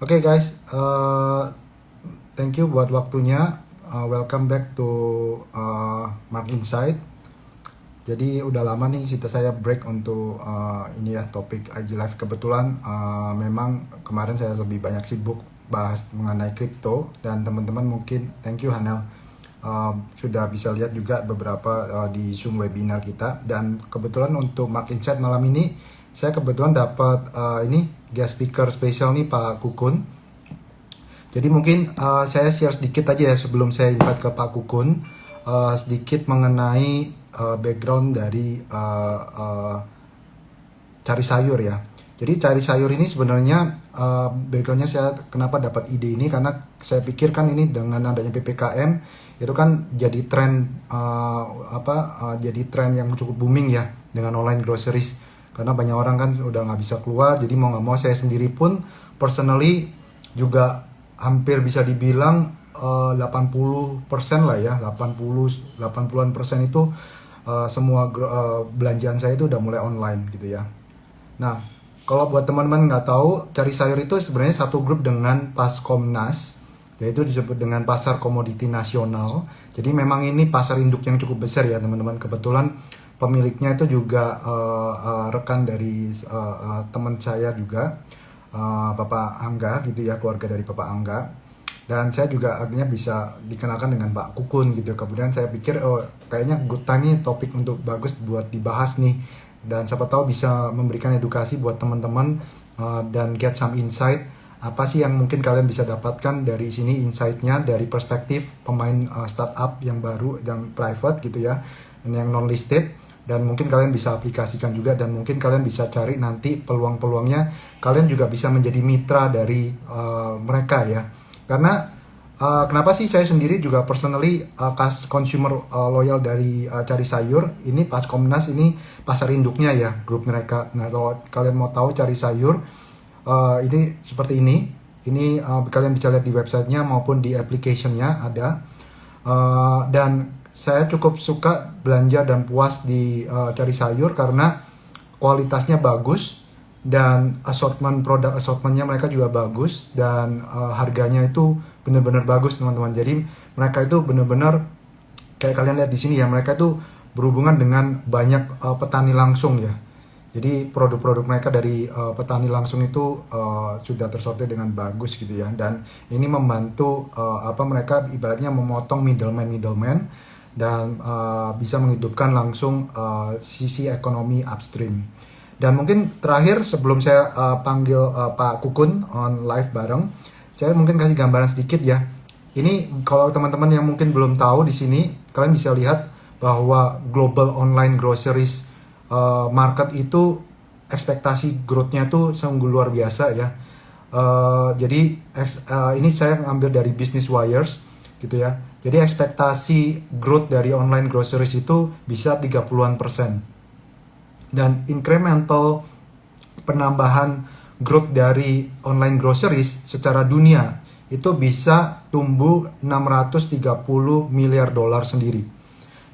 Oke guys, thank you buat waktunya. Welcome back to Mark Insight. Jadi udah lama nih saya break untuk ini ya topik IG Live. Kebetulan memang kemarin saya lebih banyak sibuk bahas mengenai kripto, dan teman-teman mungkin thank you Hanel sudah bisa lihat juga beberapa di Zoom webinar kita. Dan kebetulan untuk Mark Insight malam ini saya kebetulan dapat ini guest speaker spesial nih, Pak Kukun. Jadi mungkin saya share sedikit aja ya sebelum saya invite ke Pak Kukun, sedikit mengenai background dari Cari Sayur ya. Jadi Cari Sayur ini sebenarnya backgroundnya saya kenapa dapat ide ini, karena saya pikir kan ini dengan adanya PPKM itu kan jadi tren jadi tren yang cukup booming ya dengan online groceries, karena banyak orang kan udah nggak bisa keluar. Jadi mau nggak mau saya sendiri pun personally juga hampir bisa dibilang 80% lah ya, 80-an persen itu semua belanjaan saya itu udah mulai online gitu ya. Nah, kalau buat teman-teman nggak tahu, Cari Sayur itu sebenarnya satu grup dengan Paskomnas, yaitu disebut dengan Pasar Komoditi Nasional. Jadi memang ini pasar induk yang cukup besar ya teman-teman. Kebetulan pemiliknya itu juga rekan dari teman saya juga, Bapak Angga gitu ya, keluarga dari Bapak Angga. Dan saya juga akhirnya bisa dikenalkan dengan Pak Kukun gitu. Kemudian saya pikir kayaknya good time nih, topik untuk bagus buat dibahas nih, dan siapa tahu bisa memberikan edukasi buat teman-teman dan get some insight. Apa sih yang mungkin kalian bisa dapatkan dari sini, insight-nya dari perspektif pemain startup yang baru dan private gitu ya, dan yang non listed. Dan mungkin kalian bisa aplikasikan juga, dan mungkin kalian bisa cari nanti peluang-peluangnya. Kalian juga bisa menjadi mitra dari mereka ya. Karena kenapa sih saya sendiri juga personally consumer loyal dari Cari Sayur ini, Paskomnas ini pasar induknya ya, grup mereka. Nah, kalau kalian mau tahu Cari Sayur ini seperti ini. Ini kalian bisa lihat di websitenya maupun di application-nya ada. Dan saya cukup suka belanja dan puas di Cari Sayur karena kualitasnya bagus, dan produk assortmentnya mereka juga bagus, dan harganya itu benar-benar bagus teman-teman. Jadi mereka itu benar-benar kayak kalian lihat di sini ya, mereka itu berhubungan dengan banyak petani langsung ya. Jadi produk-produk mereka dari petani langsung itu sudah tersortir dengan bagus gitu ya, dan ini membantu mereka ibaratnya memotong middleman dan bisa menghidupkan langsung sisi ekonomi upstream. Dan mungkin terakhir sebelum saya panggil Pak Kukun on live bareng, saya mungkin kasih gambaran sedikit ya. Ini kalau teman-teman yang mungkin belum tahu, di sini kalian bisa lihat bahwa global online groceries market itu ekspektasi growth-nya tuh sungguh luar biasa ya. Jadi ini saya ngambil dari Business Wires gitu ya. Jadi ekspektasi growth dari online groceries itu bisa 30-an persen. Dan incremental penambahan growth dari online groceries secara dunia itu bisa tumbuh 630 miliar dolar sendiri.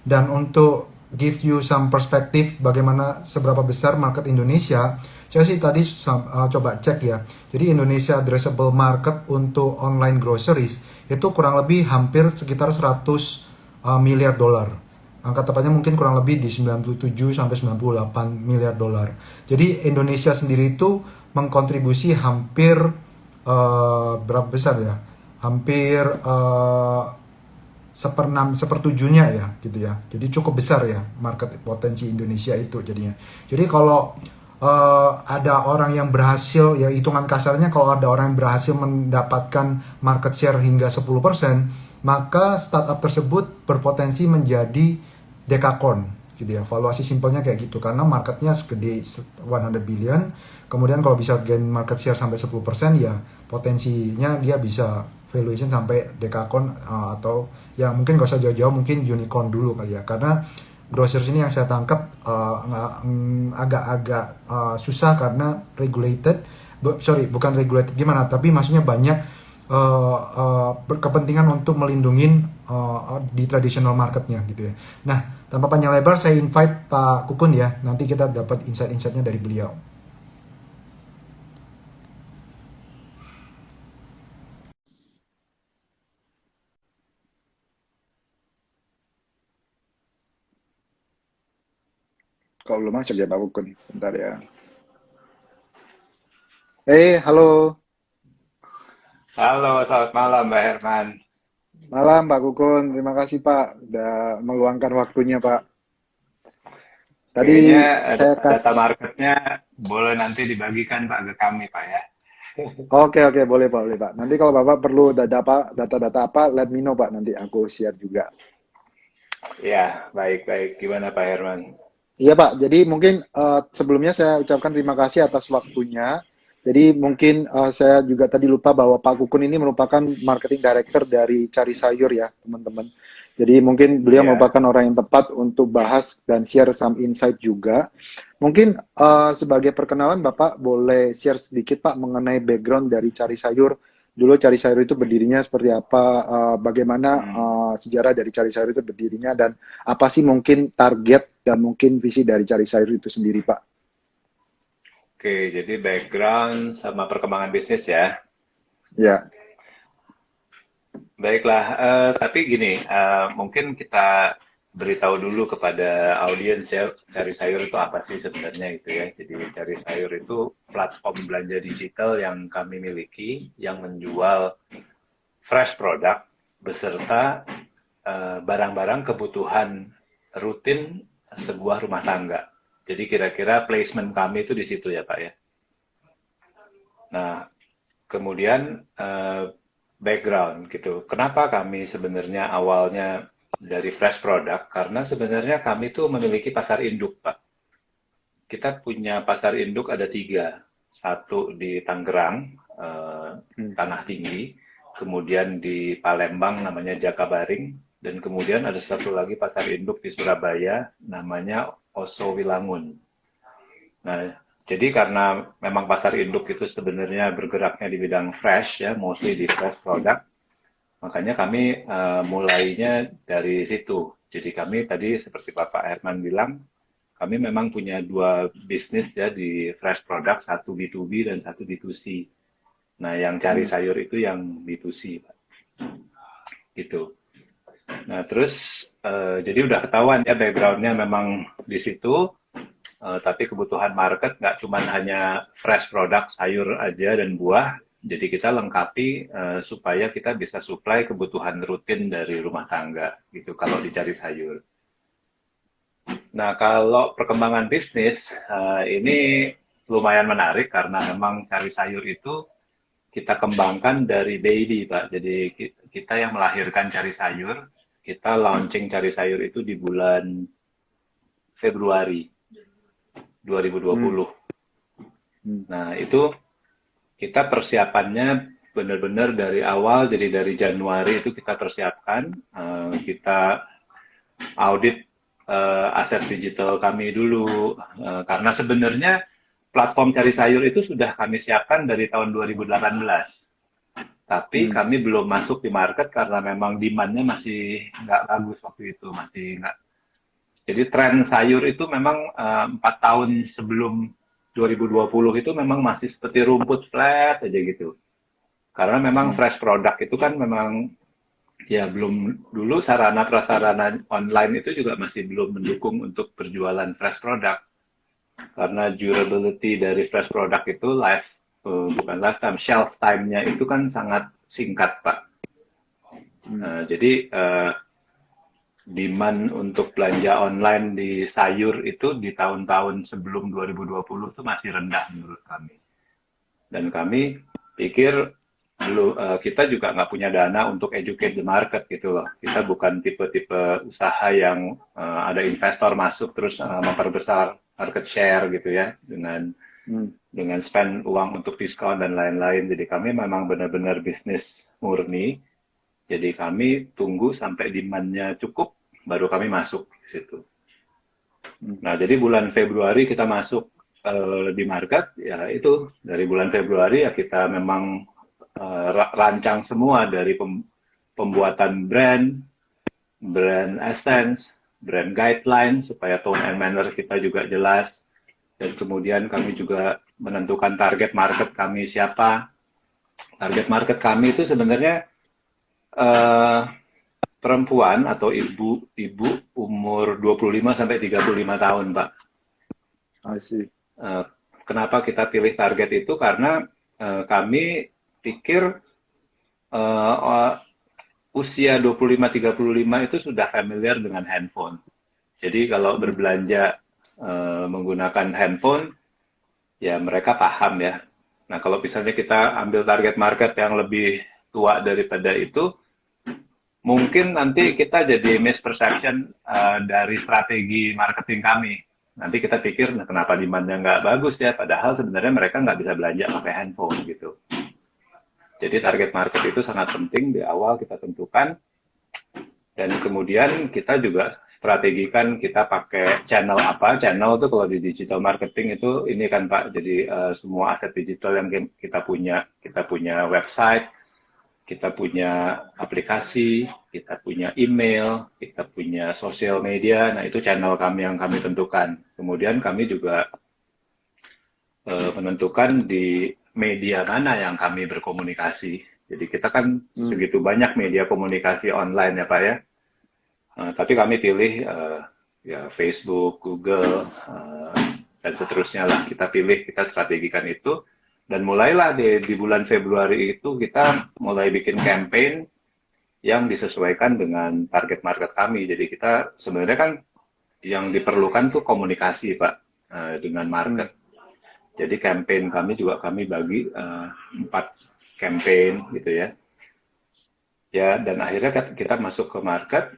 Dan untuk give you some perspektif bagaimana seberapa besar market Indonesia, saya sih tadi coba cek ya. Jadi Indonesia addressable market untuk online groceries itu kurang lebih hampir sekitar 100 miliar dolar. Angka tepatnya mungkin kurang lebih di 97 sampai 98 miliar dolar. Jadi Indonesia sendiri itu mengkontribusi hampir berapa besar ya? Hampir sepertujuhnya ya gitu ya. Jadi cukup besar ya market potensi Indonesia itu jadinya. Jadi kalau ada orang yang berhasil, ya hitungan kasarnya, kalau ada orang yang berhasil mendapatkan market share hingga 10%, maka startup tersebut berpotensi menjadi dekakorn gitu ya. Valuasi simpelnya kayak gitu, karena marketnya segede 100 billion. Kemudian kalau bisa gain market share sampai 10%, ya potensinya dia bisa valuation sampai dekakorn, atau ya mungkin gak usah jauh-jauh, mungkin unicorn dulu kali ya. Karena groceries ini yang saya tangkap agak-agak susah karena regulated, bukan regulated gimana, tapi maksudnya banyak berkepentingan untuk melindungi di traditional marketnya gitu ya. Nah, tanpa panjang lebar saya invite Pak Kukun ya, nanti kita dapat insight-insightnya dari beliau. Kok belum masuk ya Pak Kukun? Bentar ya. Halo. Halo, selamat malam Mbak Herman. Malam Pak Kukun. Terima kasih Pak. Udah meluangkan waktunya Pak. Tadi Kayaknya saya data kasih. marketnya boleh nanti dibagikan Pak ke kami Pak ya. Oke, oke. Boleh Pak. Nanti kalau Bapak perlu data-data apa, let me know Pak. Nanti aku share juga. Ya, baik-baik. Gimana Pak Herman? Iya Pak, jadi mungkin sebelumnya saya ucapkan terima kasih atas waktunya. Jadi mungkin saya juga tadi lupa bahwa Pak Kukun ini merupakan marketing director dari Cari Sayur ya teman-teman. Jadi mungkin beliau Ya, merupakan orang yang tepat untuk bahas dan share some insight juga. Mungkin sebagai perkenalan Bapak boleh share sedikit Pak mengenai background dari Cari Sayur. Dulu Cari Sayur itu berdirinya seperti apa, bagaimana hmm. sejarah dari Cari Sayur itu berdirinya, dan apa sih mungkin target dan mungkin visi dari Cari Sayur itu sendiri, Pak? Oke, jadi background sama perkembangan bisnis ya. Ya, Baiklah, tapi gini, mungkin kita beritahu dulu kepada audiens ya, Cari Sayur itu apa sih sebenarnya gitu ya. Jadi Cari Sayur itu platform belanja digital yang kami miliki, yang menjual fresh product beserta barang-barang kebutuhan rutin sebuah rumah tangga. Jadi kira-kira placement kami itu di situ ya Pak ya. Nah, kemudian background gitu. Kenapa kami sebenarnya awalnya dari fresh product? Karena sebenarnya kami tuh memiliki pasar induk Pak. Kita punya pasar induk ada tiga. Satu di Tangerang, hmm. Tanah Tinggi, kemudian di Palembang namanya Jakabaring, dan kemudian ada satu lagi pasar induk di Surabaya namanya Oso Wilangun. Nah, jadi karena memang pasar induk itu sebenarnya bergeraknya di bidang fresh ya, mostly di fresh product, makanya kami mulainya dari situ. Jadi kami tadi seperti Bapak Herman bilang, kami memang punya dua bisnis ya di fresh product, satu B2B dan satu B2C. Nah, yang cari Hmm. sayur itu yang B2C, Pak. Gitu. Nah, terus jadi udah ketahuan ya backgroundnya memang di situ, tapi kebutuhan market nggak cuma hanya fresh product sayur aja dan buah, jadi kita lengkapi supaya kita bisa supply kebutuhan rutin dari rumah tangga gitu kalau dicari sayur. Nah, kalau perkembangan bisnis ini lumayan menarik karena memang cari sayur itu kita kembangkan dari baby, Pak. Jadi kita yang melahirkan cari sayur, kita launching cari sayur itu di bulan Februari Hmm. 2020. Hmm. Nah, itu kita persiapannya benar-benar dari awal, jadi dari Januari itu kita persiapkan, kita audit aset digital kami dulu, karena sebenarnya platform cari sayur itu sudah kami siapkan dari tahun 2018. Tapi Hmm. kami belum masuk di market karena memang demand-nya masih nggak bagus waktu itu, masih nggak. Jadi tren sayur itu memang 4 tahun sebelum 2020 itu memang masih seperti rumput flat aja gitu. Karena memang Hmm. fresh product itu kan memang ya belum, dulu sarana prasarana online itu juga masih belum mendukung untuk berjualan fresh product. Karena durability dari fresh product itu bukan lifetime, shelf time-nya itu kan sangat singkat Pak. Hmm. Jadi demand untuk belanja online di sayur itu di tahun-tahun sebelum 2020 itu masih rendah menurut kami. Dan kami pikir dulu kita juga nggak punya dana untuk educate the market gitu loh. Kita bukan tipe-tipe usaha yang ada investor masuk terus memperbesar market share gitu ya Hmm. dengan spend uang untuk diskon dan lain-lain. Jadi kami memang benar-benar bisnis murni. Jadi kami tunggu sampai demand-nya cukup, baru kami masuk ke situ. Hmm. Nah, jadi bulan Februari kita masuk di market, ya itu dari bulan Februari ya kita memang rancang semua dari pembuatan brand essence, brand guideline supaya tone and manner kita juga jelas, dan kemudian kami juga menentukan target market kami siapa. Target market kami itu sebenarnya eh, perempuan atau ibu-ibu umur 25 sampai 35 tahun, Pak. I see. Eh, Kenapa kita pilih target itu? Karena kami pikir eh, usia 25-35 itu sudah familiar dengan handphone. Jadi kalau Hmm. berbelanja menggunakan handphone, ya mereka paham ya. Nah kalau misalnya kita ambil target market yang lebih tua daripada itu, mungkin nanti kita jadi misperception dari strategi marketing kami. Nanti kita pikir, nah, kenapa demand-nya nggak bagus ya? Padahal sebenarnya mereka nggak bisa belanja pakai handphone gitu. Jadi target market itu sangat penting di awal kita tentukan. Dan kemudian kita juga strategikan kita pakai channel apa. Channel itu kalau di digital marketing itu ini kan Pak. Jadi semua aset digital yang kita punya website, kita punya aplikasi, kita punya email, kita punya sosial media. Nah itu channel kami yang kami tentukan. Kemudian kami juga menentukan di media mana yang kami berkomunikasi. Jadi kita kan Hmm. segitu banyak media komunikasi online ya Pak ya. Tapi kami pilih ya Facebook, Google, dan seterusnya lah. Kita pilih, kita strategikan itu. Dan mulailah di bulan Februari itu kita mulai bikin campaign yang disesuaikan dengan target market kami. Jadi kita sebenarnya kan yang diperlukan tuh komunikasi Pak dengan Hmm. market. Jadi campaign kami juga kami bagi 4 campaign gitu ya. Ya, dan akhirnya kita masuk ke market,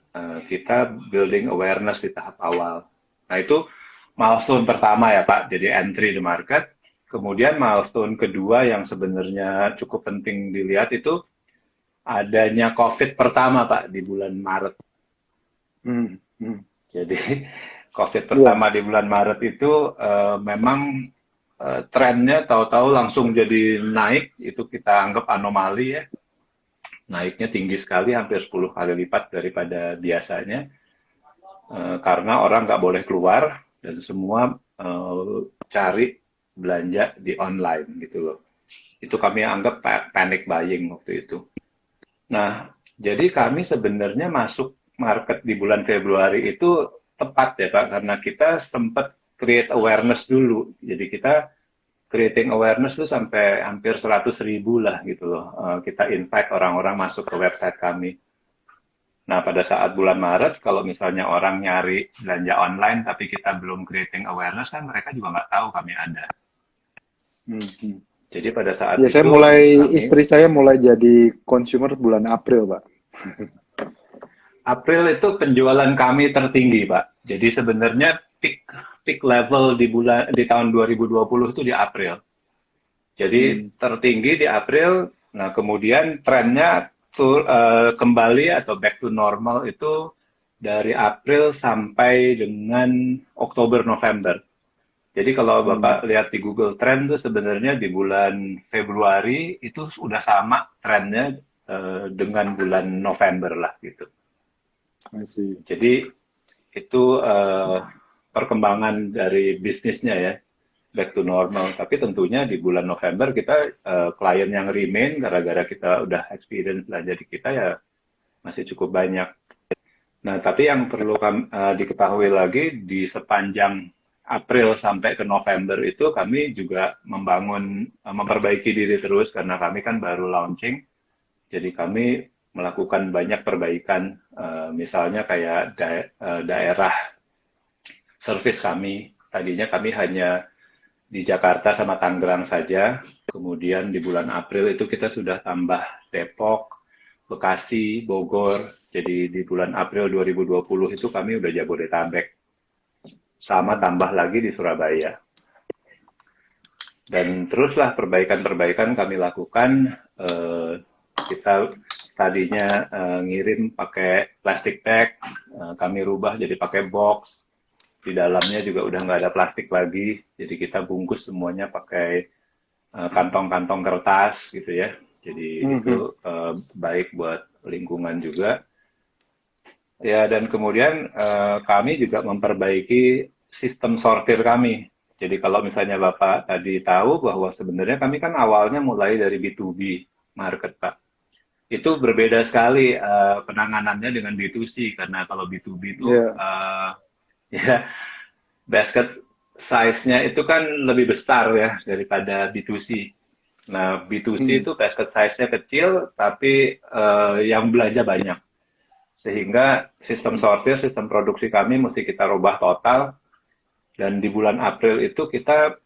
kita building awareness di tahap awal. Nah, itu milestone pertama ya, Pak. Jadi entry the market. Kemudian milestone kedua yang sebenarnya cukup penting dilihat itu adanya COVID pertama, Pak, di bulan Maret. Hmm. Hmm. Jadi COVID Iya. pertama di bulan Maret itu memang trennya tahu-tahu langsung jadi naik, itu kita anggap anomali ya. Naiknya tinggi sekali, hampir 10 kali lipat daripada biasanya. Karena orang nggak boleh keluar dan semua cari belanja di online gitu loh. Itu kami anggap panic buying waktu itu. Nah, jadi kami sebenarnya masuk market di bulan Februari itu tepat ya Pak, karena kita sempat create awareness dulu. Jadi kita creating awareness tuh sampai hampir 100.000 lah gitu loh. Kita invite orang-orang masuk ke website kami. Nah, pada saat bulan Maret, kalau misalnya orang nyari belanja online, tapi kita belum creating awareness, kan mereka juga nggak tahu kami ada. Hmm. Hmm. Jadi pada saat Ya, saya itu, mulai, kami, istri saya mulai jadi consumer bulan April, Pak. April itu penjualan kami tertinggi, Pak. Jadi sebenarnya peak level di tahun 2020 itu di April. Jadi Hmm. tertinggi di April, nah kemudian trennya kembali atau back to normal itu dari April sampai dengan Oktober November. Jadi kalau Hmm. Bapak lihat di Google Trend tuh sebenarnya di bulan Februari itu sudah sama trennya dengan bulan November lah gitu. I see. Jadi itu perkembangan dari bisnisnya ya, back to normal. Tapi tentunya di bulan November kita klien yang remain gara-gara kita udah experience belanja di kita ya masih cukup banyak. Nah, tapi yang perlu diketahui lagi di sepanjang April sampai ke November itu kami juga memperbaiki diri terus karena kami kan baru launching. Jadi kami melakukan banyak perbaikan, misalnya kayak daerah service kami. Tadinya kami hanya di Jakarta sama Tangerang saja. Kemudian di bulan April itu kita sudah tambah Depok, Bekasi, Bogor. Jadi di bulan April 2020 itu kami udah Jabodetabek. Sama Hmm. tambah lagi di Surabaya. Dan teruslah perbaikan-perbaikan kami lakukan. Kita tadinya ngirim pakai plastik bag, kami rubah jadi pakai box. Di dalamnya juga udah nggak ada plastik lagi. Jadi kita bungkus semuanya pakai kantong-kantong kertas gitu ya. Jadi Hmm. itu baik buat lingkungan juga. Ya, dan kemudian kami juga memperbaiki sistem sortir kami. Jadi kalau misalnya Bapak tadi tahu bahwa sebenarnya kami kan awalnya mulai dari B2B market, Pak. Itu berbeda sekali penanganannya dengan B2C karena kalau B2B itu Ya. ya basket size-nya itu kan lebih besar ya daripada B2C. Nah, B2C Hmm. itu basket size-nya kecil, tapi yang belanja banyak. Sehingga sistem sortir, sistem produksi kami mesti kita rubah total. Dan di bulan April itu kita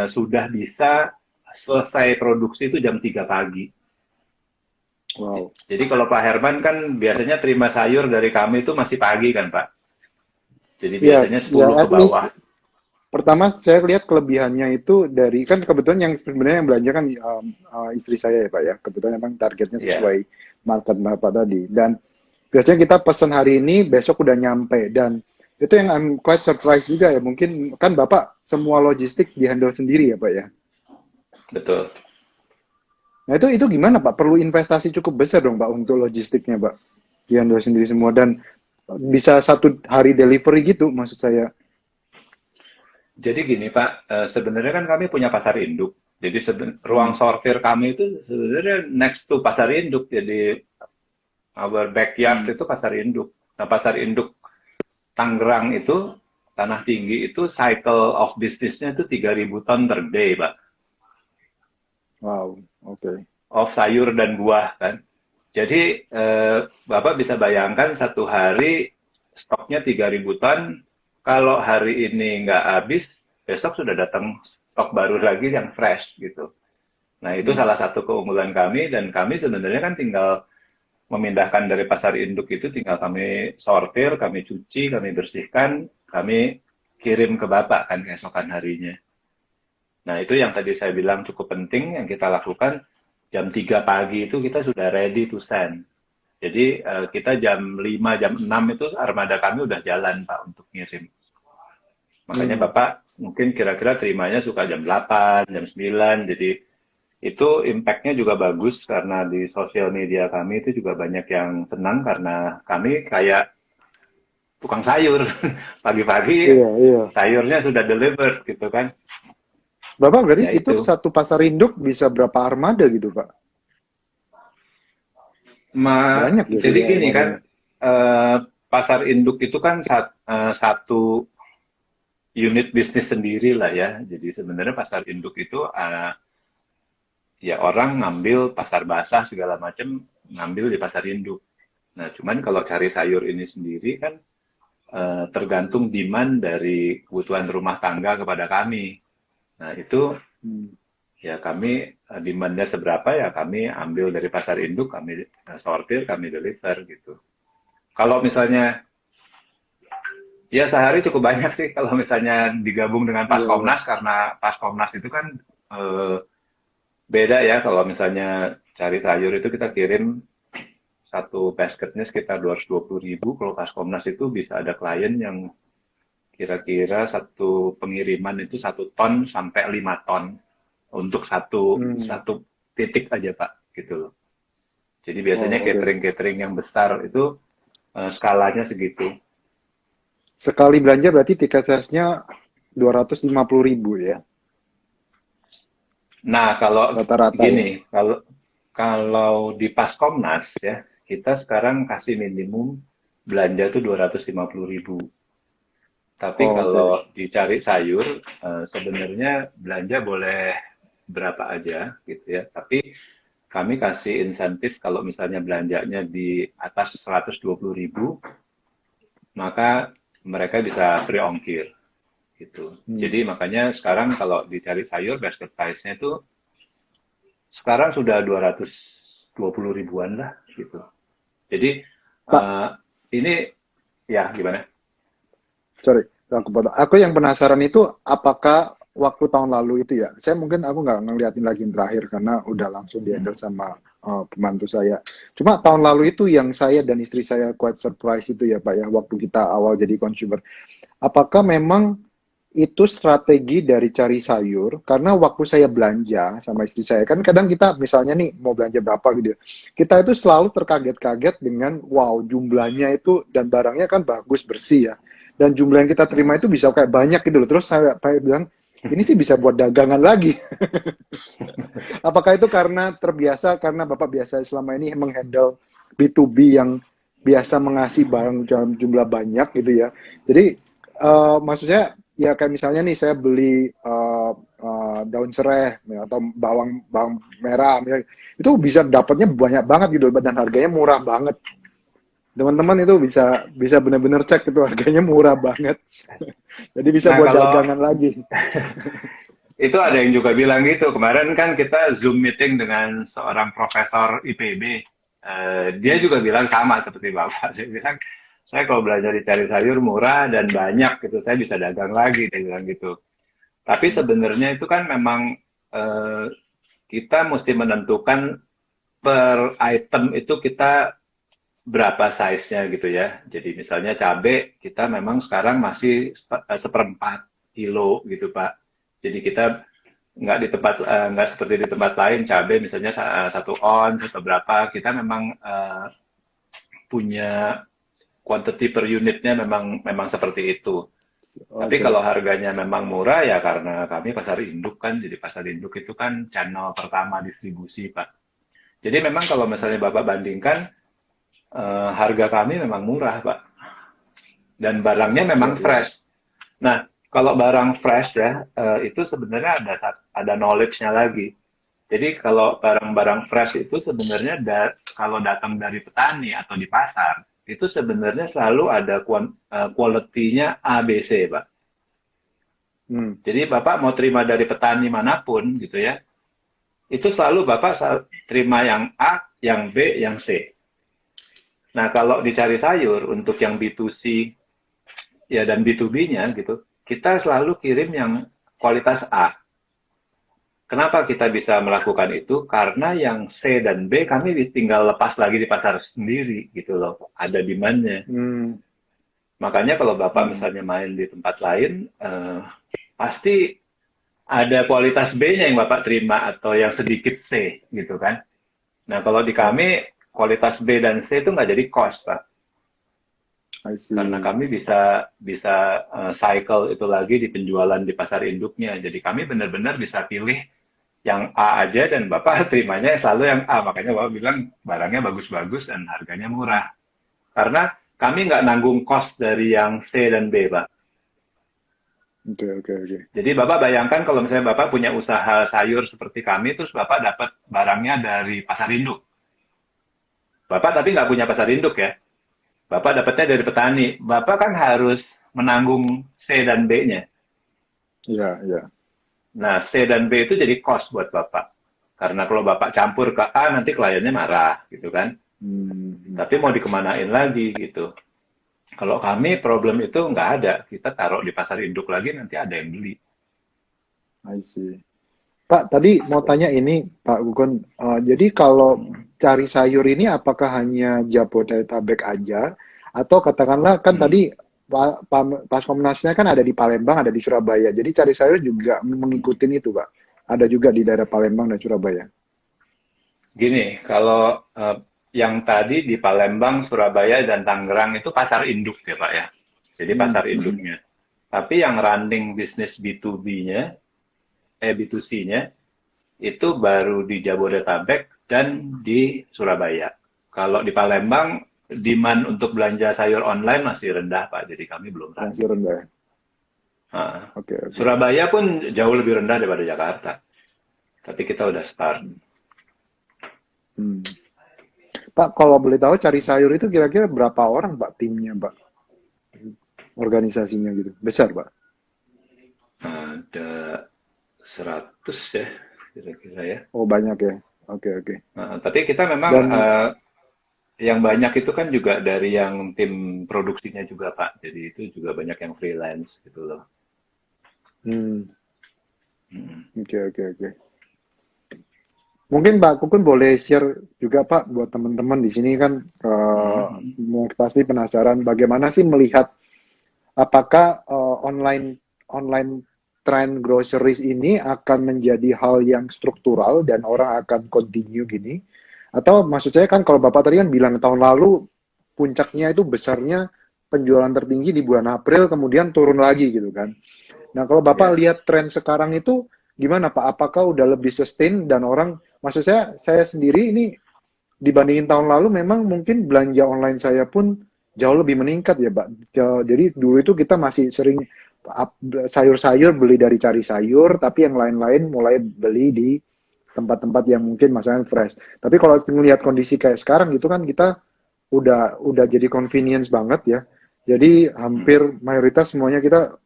sudah bisa selesai produksi itu jam 3 pagi. Wow. Jadi kalau Pak Herman kan biasanya terima sayur dari kami itu masih pagi kan Pak? Jadi Ya, biasanya ya 10 ke at least bawah. pertama saya lihat kelebihannya itu dari kan kebetulan yang sebenarnya yang belanja kan istri saya ya Pak ya. Kebetulan memang targetnya Ya, sesuai market Bapak tadi. Dan biasanya kita pesan hari ini besok udah nyampe dan itu yang I'm quite surprised juga ya. Mungkin kan Bapak semua logistik dihandle sendiri ya Pak ya. betul. Nah itu gimana Pak? Perlu investasi cukup besar dong Pak untuk logistiknya Pak. Dihandle sendiri semua dan bisa satu hari delivery gitu maksud saya. Jadi gini Pak, sebenarnya kan kami punya pasar induk. Jadi ruang Hmm. sortir kami itu sebenarnya next to pasar induk. Jadi our backyard Hmm. itu pasar induk. Nah, pasar induk Tangerang itu, Tanah Tinggi itu cycle of business-nya itu 3.000 ton per day, Pak. Wow, oke. Of sayur dan buah kan. Jadi Bapak bisa bayangkan satu hari stoknya 3.000 ton. Kalau hari ini nggak habis, besok sudah datang stok baru lagi yang fresh gitu. Nah itu Hmm. salah satu keunggulan kami dan kami sebenarnya kan tinggal memindahkan dari pasar induk itu tinggal kami sortir, kami cuci, kami bersihkan, kami kirim ke Bapak kan keesokan harinya. Nah itu yang tadi saya bilang cukup penting yang kita lakukan jam 3 pagi itu kita sudah ready to send. Jadi kita jam 5, jam 6 itu armada kami udah jalan Pak untuk ngirim. Makanya Hmm. Bapak mungkin kira-kira terimanya suka jam 8, jam 9. Jadi itu impact-nya juga bagus karena di sosial media kami itu juga banyak yang senang karena kami kayak tukang sayur. Pagi-pagi Iya, iya. sayurnya sudah delivered gitu kan. Bapak berarti Ya itu itu. satu pasar induk bisa berapa armada gitu, Pak? Banyak ya Jadi sudah gini kan, armadanya. pasar induk itu kan satu unit bisnis sendiri lah ya. Jadi sebenarnya pasar induk itu ya orang ngambil pasar basah segala macam ngambil di pasar induk. Nah, cuman kalau cari sayur ini sendiri kan tergantung demand dari kebutuhan rumah tangga kepada kami. Nah, itu Hmm. ya kami demandnya seberapa ya kami ambil dari pasar induk, kami sortir, kami deliver gitu. Kalau misalnya ya sehari cukup banyak sih kalau misalnya digabung dengan Iya, iya. Paskomnas karena Paskomnas itu kan eh, beda ya kalau misalnya cari sayur itu kita kirim satu basketnya sekitar 220.000. Kalau Paskomnas itu bisa ada klien yang kira-kira satu pengiriman itu 1 ton sampai 5 ton untuk satu Hmm. satu titik aja Pak gitu loh. Jadi biasanya Oh, oke. catering-catering yang besar itu skalanya segitu. Sekali belanja berarti tiket sales-nya 250.000 ya, Nah, kalau rata-rata ya. gini, kalau kalau di Paskomnas ya, kita sekarang kasih minimum belanja tuh 250.000. Tapi Oh, kalau oke. dicari sayur, sebenarnya belanja boleh berapa aja gitu ya. Tapi kami kasih insentif kalau misalnya belanjanya di atas 120.000, maka mereka bisa free ongkir gitu. Hmm. Jadi makanya sekarang kalau dicari sayur basket size-nya itu sekarang sudah 220 ribuan lah gitu. Jadi Pak, eh, ini ya gimana? sorry, aku potong. Aku yang penasaran itu apakah waktu tahun lalu itu ya, saya mungkin aku nggak ngeliatin lagi yang terakhir karena udah langsung dihandle sama pembantu saya. Cuma tahun lalu itu yang saya dan istri saya quite surprise itu ya Pak ya, waktu kita awal jadi consumer. Apakah memang itu strategi dari cari sayur? Karena waktu saya belanja sama istri saya, kan kadang kita misalnya nih mau belanja berapa gitu ya, kita itu selalu terkaget-kaget dengan wow jumlahnya itu dan barangnya kan bagus bersih ya. Dan jumlah yang kita terima itu bisa kayak banyak gitu loh. Terus saya bilang, ini sih bisa buat dagangan lagi. Apakah itu karena terbiasa, karena Bapak biasa selama ini menghandle B2B yang biasa mengasih barang dalam jumlah banyak gitu ya. Jadi maksud saya ya kayak misalnya nih saya beli daun serai ya, atau bawang bawang merah misalnya, itu bisa dapatnya banyak banget gitu dan harganya murah banget. Teman-teman itu bisa bisa benar-benar cek itu harganya murah banget. Jadi bisa Nah, buat kalau dagangan lagi. itu ada yang juga bilang gitu. Kemarin kan kita Zoom meeting dengan seorang profesor IPB. Dia juga bilang sama seperti Bapak. Dia bilang, saya kalau belajar di cari sayur murah dan banyak gitu, saya bisa dagang lagi. Dia bilang gitu. Tapi sebenarnya itu kan memang eh, kita mesti menentukan per item itu kita berapa size-nya gitu ya. Jadi misalnya cabai kita memang sekarang masih seperempat kilo gitu Pak. Jadi kita nggak di tempat nggak seperti di tempat lain cabai misalnya 1 ons atau berapa. Kita memang punya quantity per unitnya memang memang seperti itu. Tapi Oke. kalau harganya memang murah ya karena kami pasar induk kan, jadi pasar induk itu kan channel pertama distribusi Pak. Jadi memang kalau misalnya Bapak bandingkan harga kami memang murah Pak. Dan barangnya Ya, memang ya. fresh. Nah, kalau barang fresh ya, itu sebenarnya ada knowledge-nya lagi. Jadi kalau barang-barang fresh itu sebenarnya kalau datang dari petani atau di pasar, itu sebenarnya selalu ada quality-nya A, B, C, Pak. Hmm. Jadi Bapak mau terima dari petani manapun gitu ya, itu selalu Bapak terima yang A, yang B, yang C. Nah, kalau dicari sayur untuk yang B2C ya dan B2B-nya gitu, kita selalu kirim yang kualitas A. Kenapa kita bisa melakukan itu? Karena yang C dan B kami tinggal lepas lagi di pasar sendiri gitu loh. Ada demand-nya. Hmm. Makanya kalau Bapak Hmm. misalnya main di tempat lain, pasti ada kualitas B-nya yang Bapak terima atau yang sedikit C gitu kan. Nah kalau di Ya, kami kualitas B dan C itu nggak jadi cost Pak. I Karena see. kami bisa bisa cycle itu lagi di penjualan di pasar induknya. Jadi kami benar-benar bisa pilih yang A aja dan Bapak terimanya selalu yang A. Makanya Bapak bilang barangnya bagus-bagus dan harganya murah. Karena kami nggak nanggung cost dari yang C dan B, Pak. Oke, oke, oke. Jadi Bapak bayangkan kalau misalnya Bapak punya usaha sayur seperti kami, terus Bapak dapat barangnya dari pasar induk. Bapak tapi nggak punya pasar induk ya. Bapak dapatnya dari petani. Bapak kan harus menanggung C dan B-nya. Iya, iya. Nah, C dan B itu jadi cost buat Bapak. Karena kalau Bapak campur ke A, nanti kliennya marah, gitu kan. Hmm. Tapi mau dikemanain lagi, gitu. Kalau kami, problem itu nggak ada. Kita taruh di pasar induk lagi, nanti ada yang beli. I see. Pak, tadi mau tanya ini, Pak Gugun. Jadi kalau cari sayur ini apakah hanya Jabodetabek aja? Atau katakanlah kan Hmm. tadi pas Komnasnya kan ada di Palembang, ada di Surabaya. Jadi cari sayur juga mengikuti itu, Pak. Ada juga di daerah Palembang dan Surabaya. Gini, kalau yang tadi di Palembang, Surabaya, dan Tangerang itu pasar induk ya Pak ya. Jadi Hmm. pasar induknya. Tapi yang running bisnis B2B-nya, B2C-nya, itu baru di Jabodetabek dan di Surabaya. Kalau di Palembang, demand untuk belanja sayur online masih rendah, Pak. Jadi kami belum Masih running. rendah, ya? Nah, Oke, oke. Surabaya pun jauh lebih rendah daripada Jakarta. Tapi kita udah start. Hmm. Pak, kalau boleh tahu cari sayur itu kira-kira berapa orang, Pak, timnya, Pak? Organisasinya gitu. Besar, Pak? Ada 100 ya, kira-kira ya. Oh, banyak ya. Oke, oke. Tapi kita memang Dan, yang banyak itu kan juga dari yang tim produksinya juga, Pak. Jadi itu juga banyak yang freelance gitu loh. hmm, Hmm. oke, oke, oke. Mungkin Pak Kukun boleh share juga Pak buat teman-teman di sini kan Hmm. pasti penasaran bagaimana sih melihat apakah online online trend groceries ini akan menjadi hal yang struktural dan orang akan continue gini atau maksud saya kan kalau Bapak tadi kan bilang tahun lalu puncaknya itu besarnya penjualan tertinggi di bulan April kemudian turun lagi gitu kan. Nah, kalau Bapak Ya. lihat tren sekarang itu gimana Pak? Apakah udah lebih sustain dan orang, maksud saya sendiri ini dibandingin tahun lalu memang mungkin belanja online saya pun jauh lebih meningkat ya Pak. Jadi dulu itu kita masih sering sayur-sayur beli dari Cari Sayur, tapi yang lain-lain mulai beli di tempat-tempat yang mungkin masalah fresh. Tapi kalau melihat kondisi kayak sekarang gitu kan kita udah jadi convenience banget ya. Jadi hampir mayoritas semuanya kita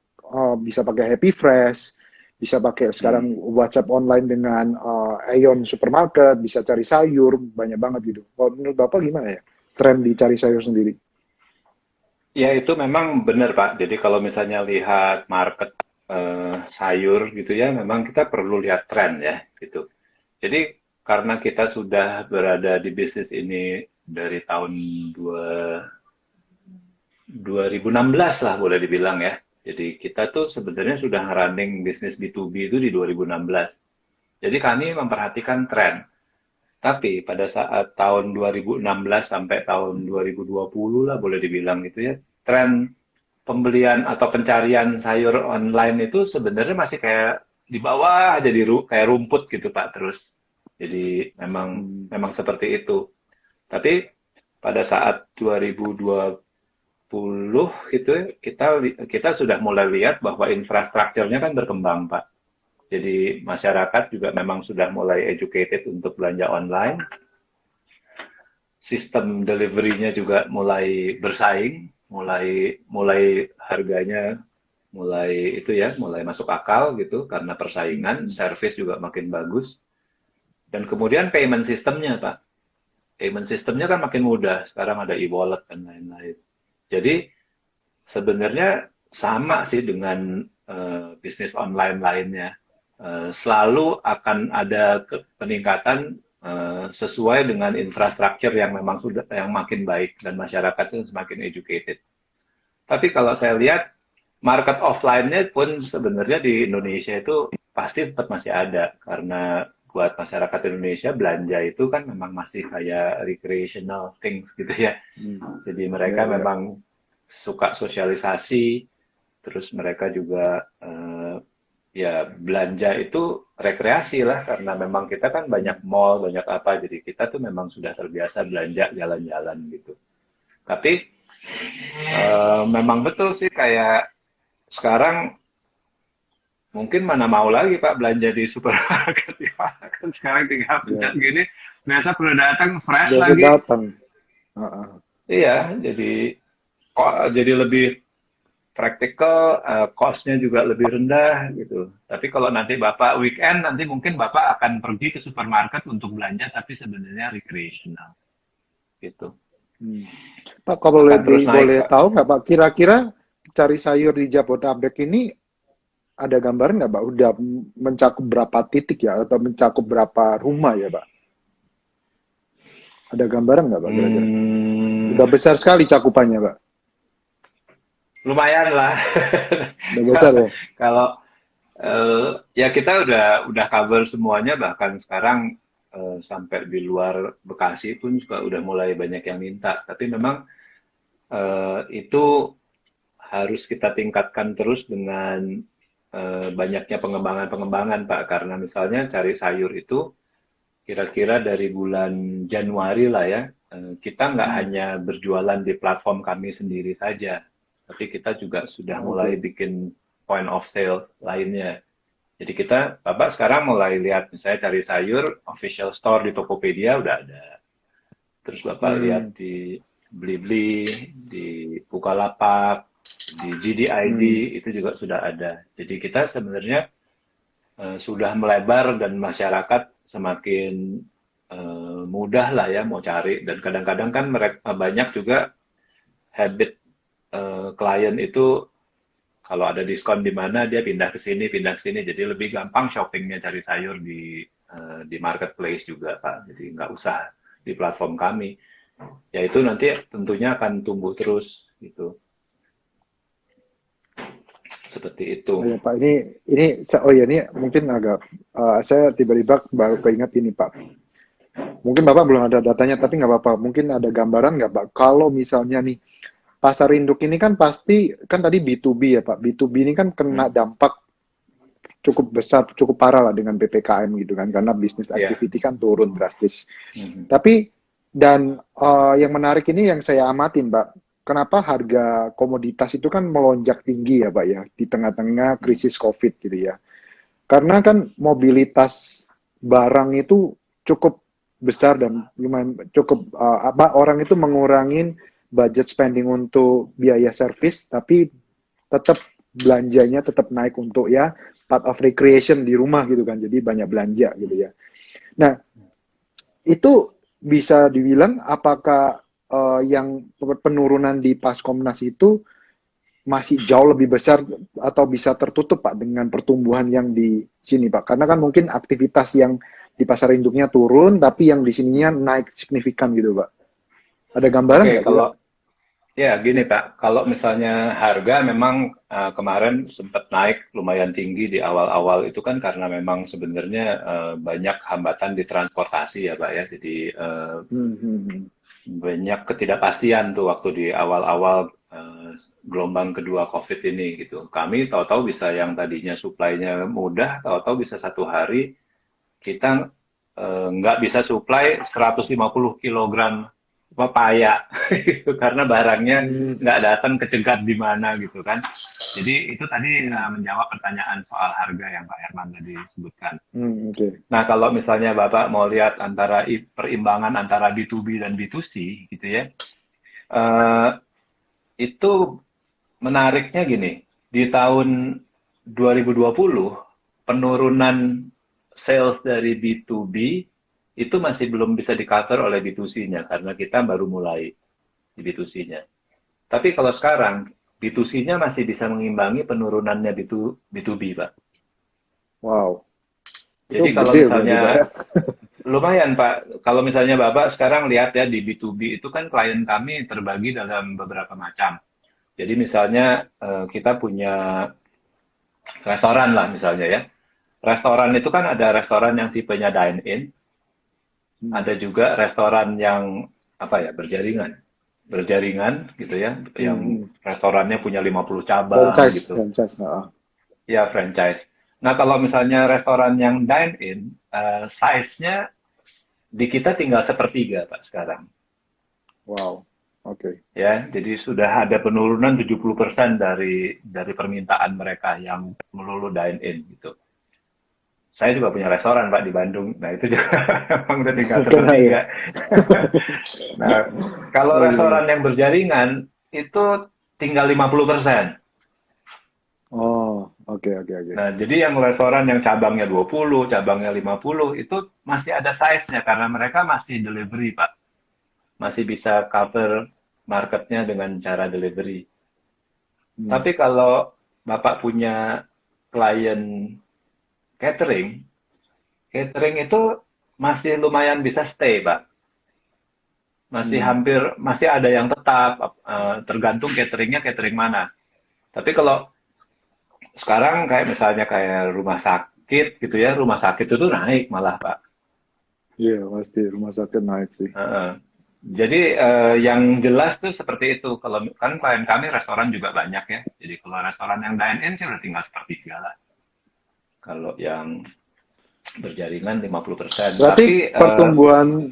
bisa pakai Happy Fresh, bisa pakai sekarang WhatsApp online dengan Aeon Supermarket, bisa cari sayur, banyak banget gitu. Kalau menurut Bapak gimana ya? Tren di cari sayur sendiri? Ya itu memang benar Pak. Jadi kalau misalnya lihat market sayur gitu ya, memang kita perlu lihat tren ya gitu. Jadi karena kita sudah berada di bisnis ini dari tahun 2016 lah boleh dibilang ya. Jadi kita tuh sebenarnya sudah running bisnis B2B itu di 2016. Jadi kami memperhatikan tren. Tapi pada saat tahun 2016 sampai tahun 2020 lah boleh dibilang gitu ya, tren pembelian atau pencarian sayur online itu sebenarnya masih kayak di bawah aja kayak rumput gitu Pak terus. Jadi memang seperti itu. Tapi pada saat 2020 gitu kita sudah mulai lihat bahwa infrastrukturnya kan berkembang Pak. Jadi masyarakat juga memang sudah mulai educated untuk belanja online. Sistem delivery-nya juga mulai bersaing, mulai harganya mulai masuk akal gitu karena persaingan, service juga makin bagus. Dan kemudian payment sistemnya, Pak. Payment sistemnya kan makin mudah. Sekarang ada e-wallet dan lain-lain. Jadi sebenarnya sama sih dengan bisnis online lainnya. Selalu akan ada peningkatan sesuai dengan infrastruktur yang memang yang makin baik dan masyarakat itu semakin educated. Tapi kalau saya lihat market offline-nya pun sebenarnya di Indonesia itu pasti tetap masih ada karena buat masyarakat Indonesia belanja itu kan memang masih kayak recreational things gitu ya. Jadi mereka memang suka sosialisasi, terus mereka juga ya belanja itu rekreasi lah karena memang kita kan banyak mall, banyak apa, jadi kita tuh memang sudah terbiasa belanja jalan-jalan gitu. Tapi memang betul sih kayak sekarang mungkin mana mau lagi Pak belanja di supermarket ya. Kan sekarang tinggal pencet gini, biasa perlu datang fresh biasa lagi. Datang. Iya, jadi lebih praktikal, cost-nya juga lebih rendah gitu. Tapi kalau nanti Bapak weekend, nanti mungkin Bapak akan pergi ke supermarket untuk belanja, tapi sebenarnya recreational gitu. Pak, kalau boleh Pak. tahu nggak Pak, kira-kira cari sayur di Jabodetabek ini ada gambaran nggak Pak? Udah mencakup berapa titik ya, atau mencakup berapa rumah ya Pak? Ada gambaran nggak Pak kira-kira? Udah besar sekali cakupannya Pak. Lumayan lah. Udah besar ya. Kalau ya kita udah cover semuanya, bahkan sekarang sampai di luar Bekasi pun juga udah mulai banyak yang minta. Tapi memang itu harus kita tingkatkan terus dengan banyaknya pengembangan Pak. Karena misalnya cari sayur itu kira-kira dari bulan Januari lah ya, kita nggak hanya berjualan di platform kami sendiri saja, tapi kita juga sudah mulai bikin point of sale lainnya. Jadi Bapak sekarang mulai lihat misalnya cari sayur, official store di Tokopedia udah ada. Terus Bapak lihat di Blibli, di Bukalapak, di JDID, itu juga sudah ada. Jadi kita sebenarnya sudah melebar dan masyarakat semakin mudah lah ya mau cari. Dan kadang-kadang kan mereka banyak juga habit klien itu kalau ada diskon di mana dia pindah ke sini, jadi lebih gampang shoppingnya cari sayur di marketplace juga Pak. Jadi nggak usah di platform kami. Ya itu nanti tentunya akan tumbuh terus gitu. Seperti itu. Oh ya Pak, ini mungkin agak saya tiba-tiba baru keinget ini Pak. Mungkin Bapak belum ada datanya, tapi nggak apa-apa. Mungkin ada gambaran nggak Pak? Kalau misalnya nih pasar induk ini kan pasti kan tadi B2B ya Pak. B2B ini kan kena dampak cukup besar, cukup parah lah dengan PPKM gitu kan, karena bisnis activity kan turun drastis. Tapi yang menarik ini yang saya amatin Pak, kenapa harga komoditas itu kan melonjak tinggi ya Pak ya, di tengah-tengah krisis COVID gitu ya. Karena kan mobilitas barang itu cukup besar dan lumayan cukup orang itu mengurangin budget spending untuk biaya servis, tapi tetap belanjanya tetap naik untuk ya part of recreation di rumah gitu kan, jadi banyak belanja gitu ya. Nah, itu bisa dibilang apakah yang penurunan di Paskomnas itu masih jauh lebih besar atau bisa tertutup Pak dengan pertumbuhan yang di sini Pak? Karena kan mungkin aktivitas yang di pasar induknya turun, tapi yang di sininya naik signifikan gitu Pak. Ada gambaran Oke, nggak? kalau ya gini Pak, kalau misalnya harga memang kemarin sempat naik lumayan tinggi di awal-awal itu kan karena memang sebenarnya banyak hambatan di transportasi ya Pak ya, jadi banyak ketidakpastian tuh waktu di awal-awal gelombang kedua COVID ini gitu. Kami tahu-tahu bisa yang tadinya suplainya mudah, tahu-tahu bisa satu hari kita nggak bisa supply 150 kilogram pepaya gitu, karena barangnya nggak datang, kecegat di mana gitu kan. Jadi itu tadi menjawab pertanyaan soal harga yang Pak Herman tadi sebutkan. Okay. Nah kalau misalnya Bapak mau lihat antara perimbangan antara B2B dan B2C gitu ya, itu menariknya gini, di tahun 2020 penurunan sales dari B2B itu masih belum bisa di-cover oleh B2C-nya karena kita baru mulai di B2C-nya. Tapi kalau sekarang B2C-nya masih bisa mengimbangi penurunannya B2B, Pak. Wow. Jadi kalau misalnya lumayan Pak, kalau misalnya Bapak sekarang lihat ya di B2B itu kan klien kami terbagi dalam beberapa macam. Jadi misalnya kita punya restoran lah misalnya ya. Restoran itu kan ada restoran yang tipenya dine-in, ada juga restoran yang apa ya, berjaringan gitu ya, yang restorannya punya 50 cabang gitu. Franchise. Ya, franchise. Nah, kalau misalnya restoran yang dine-in, size-nya di kita tinggal sepertiga, Pak, sekarang. Wow, oke. Ya, jadi sudah ada penurunan 70% dari permintaan mereka yang melulu dine-in gitu. Saya juga punya restoran Pak di Bandung. Nah itu juga memang udah tinggal sepertiga. Nah kalau restoran yang berjaringan itu tinggal 50%. Oh, oke. Nah jadi yang restoran yang cabangnya 20, cabangnya 50 itu masih ada size-nya karena mereka masih delivery Pak. Masih bisa cover marketnya dengan cara delivery. Tapi kalau Bapak punya klien catering itu masih lumayan bisa stay, Pak. Masih ada yang tetap, tergantung cateringnya catering mana. Tapi kalau sekarang kayak misalnya kayak rumah sakit gitu ya, rumah sakit itu naik malah, Pak. Iya, pasti rumah sakit naik sih. Jadi yang jelas tuh seperti itu. Kalau kan klien kami restoran juga banyak ya. Jadi kalau restoran yang dine-in sih udah tinggal sepertiga lah. Kalau yang berjaringan 50%. Berarti pertumbuhan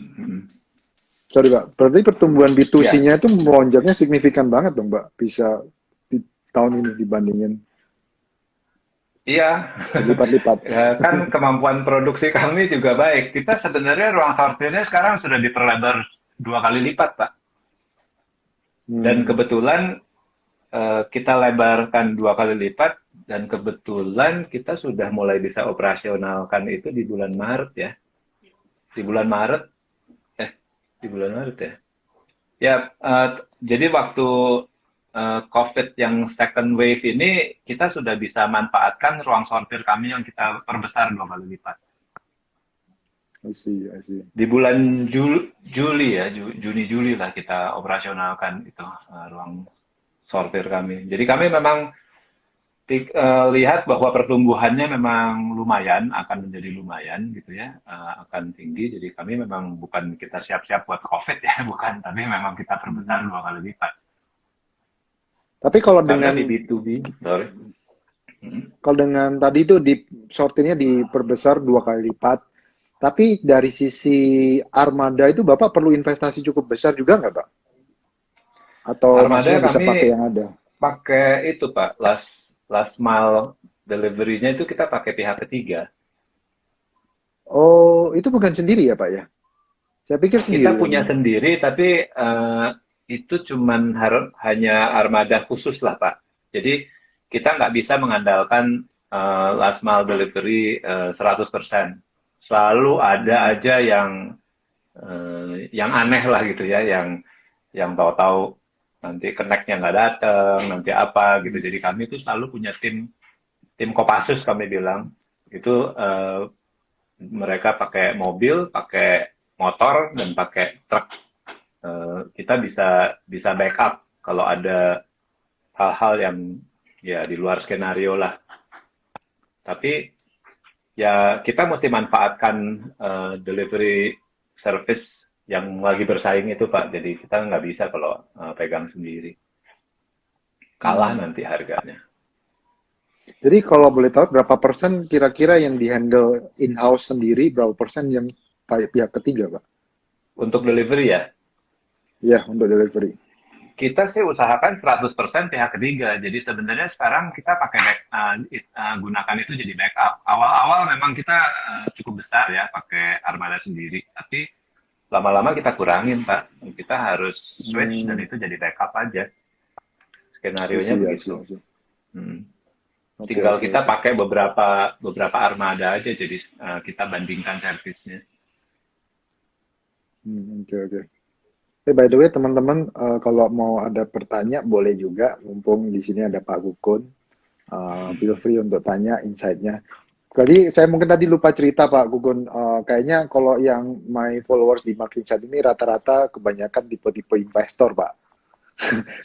sorry Pak, berarti pertumbuhan B2C-nya itu melonjaknya signifikan banget dong Mbak, bisa di tahun ini dibandingin. Iya. Lipat-lipat. Ya, kan kemampuan produksi kami juga baik. Kita sebenarnya ruang sortirnya sekarang sudah diperlebar 2 kali lipat, Pak. Dan kebetulan kita lebarkan 2 kali lipat dan kebetulan kita sudah mulai bisa operasionalkan itu di bulan Maret ya. Di bulan Maret ya. Ya, jadi waktu COVID yang second wave ini kita sudah bisa manfaatkan ruang sortir kami yang kita perbesar 2 kali lipat. I see. Di bulan Juli ya, Juni-Juli lah kita operasionalkan itu ruang sortir kami. Jadi kami memang lihat bahwa pertumbuhannya memang lumayan, akan menjadi lumayan gitu ya, akan tinggi. Jadi kami memang bukan kita siap-siap buat COVID ya, bukan, tapi memang kita perbesar 2 kali lipat. Tapi kalau Karena dengan di B2B, sorry. Kalau dengan tadi itu di sortirnya diperbesar 2 kali lipat, tapi dari sisi armada itu Bapak perlu investasi cukup besar juga nggak Pak? Atau Armada maksudnya bisa pakai kami yang ada? pakai itu Pak, last last mile delivery-nya itu kita pakai pihak ketiga. Oh, itu bukan sendiri ya, Pak ya? Saya pikir Kita sendiri punya tadinya. sendiri, tapi itu cuman hanya armada khusus lah Pak. Jadi kita nggak bisa mengandalkan last mile delivery 100%. Selalu ada Hmm. aja yang aneh lah gitu ya, yang tahu-tahu nanti connect-nya nggak datang, nanti apa gitu. Jadi kami itu selalu punya tim tim Kopassus kami bilang itu mereka pakai mobil, pakai motor dan pakai truk. Kita bisa bisa backup kalau ada hal-hal yang ya di luar skenario lah. Tapi ya kita mesti manfaatkan delivery service yang lagi bersaing itu Pak. Jadi kita nggak bisa kalau pegang sendiri. Kalah Hmm. nanti harganya. Jadi kalau boleh tahu berapa persen kira-kira yang dihandle in-house sendiri, berapa persen yang pihak ketiga, Pak? Untuk delivery ya, Ya, untuk delivery. kita sih usahakan 100% pihak ketiga. Jadi sebenarnya sekarang kita pakai gunakan itu jadi backup. Awal-awal memang kita cukup besar ya pakai armada sendiri. Tapi lama-lama kita kurangin, Pak. Kita harus switch dan Hmm, itu jadi backup aja. I Skenario-nya see, I see, begitu. I see. Hmm. Oke, Tinggal oke, kita oke. pakai beberapa armada aja, jadi kita bandingkan servisnya. Oke, oke. By the way, teman-teman, kalau mau ada pertanyaan, boleh juga. Mumpung di sini ada Pak Gukun. Feel free untuk tanya insight-nya. Jadi saya mungkin tadi lupa cerita Pak Gugun. Kayaknya kalau yang my followers di Marketing Chat ini rata-rata kebanyakan tipe-tipe investor Pak.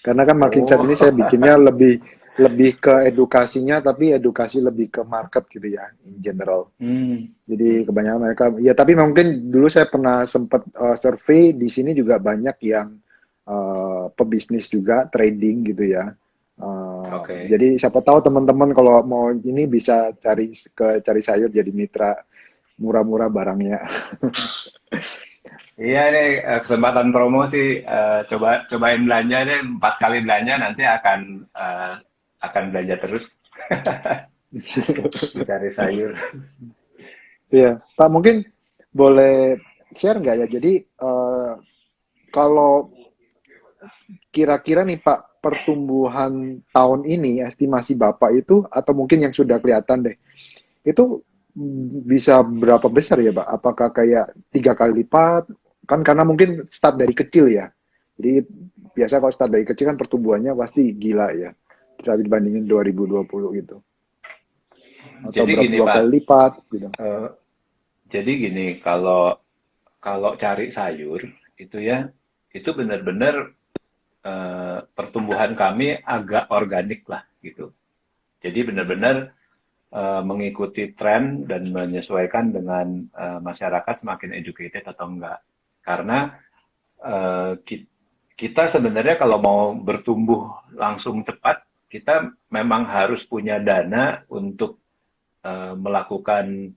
Karena kan Marketing Chat ini saya Oh, bikinnya lebih lebih ke edukasinya, tapi edukasi lebih ke market gitu ya, in general. hmm. Jadi kebanyakan mereka, ya tapi mungkin dulu saya pernah sempat survei di sini juga banyak yang pebisnis juga, trading gitu ya. Oke. Jadi siapa tahu teman-teman kalau mau ini bisa cari sayur jadi mitra murah-murah barangnya. Iya nih kesempatan promosi cobain belanja deh 4 kali belanja nanti akan belanja terus dicari sayur. Iya, Pak mungkin boleh share nggak ya? Jadi kalau kira-kira nih Pak pertumbuhan tahun ini estimasi Bapak itu atau mungkin yang sudah kelihatan deh itu bisa berapa besar ya Pak? Apakah kayak 3 kali lipat? Kan karena mungkin start dari kecil ya. Jadi biasa kalau start dari kecil kan pertumbuhannya pasti gila ya. Kita dibandingin 2020 gitu. Atau Jadi berapa gini dua Pak, kali lipat gitu. eh, jadi gini kalau kalau cari sayur itu ya itu benar-benar pertumbuhan kami agak organik lah gitu. Jadi benar-benar mengikuti tren dan menyesuaikan dengan masyarakat semakin educated atau enggak. Karena eh, kita sebenarnya kalau mau bertumbuh langsung cepat, kita memang harus punya dana untuk melakukan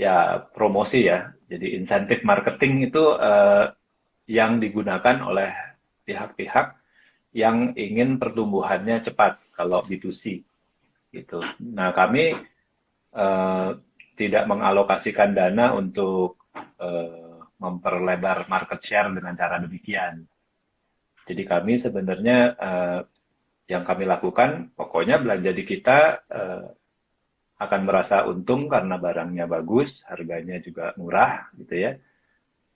ya promosi ya. Jadi insentif marketing itu yang digunakan oleh pihak-pihak yang ingin pertumbuhannya cepat kalau B2C gitu. Nah, kami eh, tidak mengalokasikan dana untuk memperlebar market share dengan cara demikian. Jadi kami sebenarnya yang kami lakukan, pokoknya belanja di kita akan merasa untung karena barangnya bagus, harganya juga murah, gitu ya.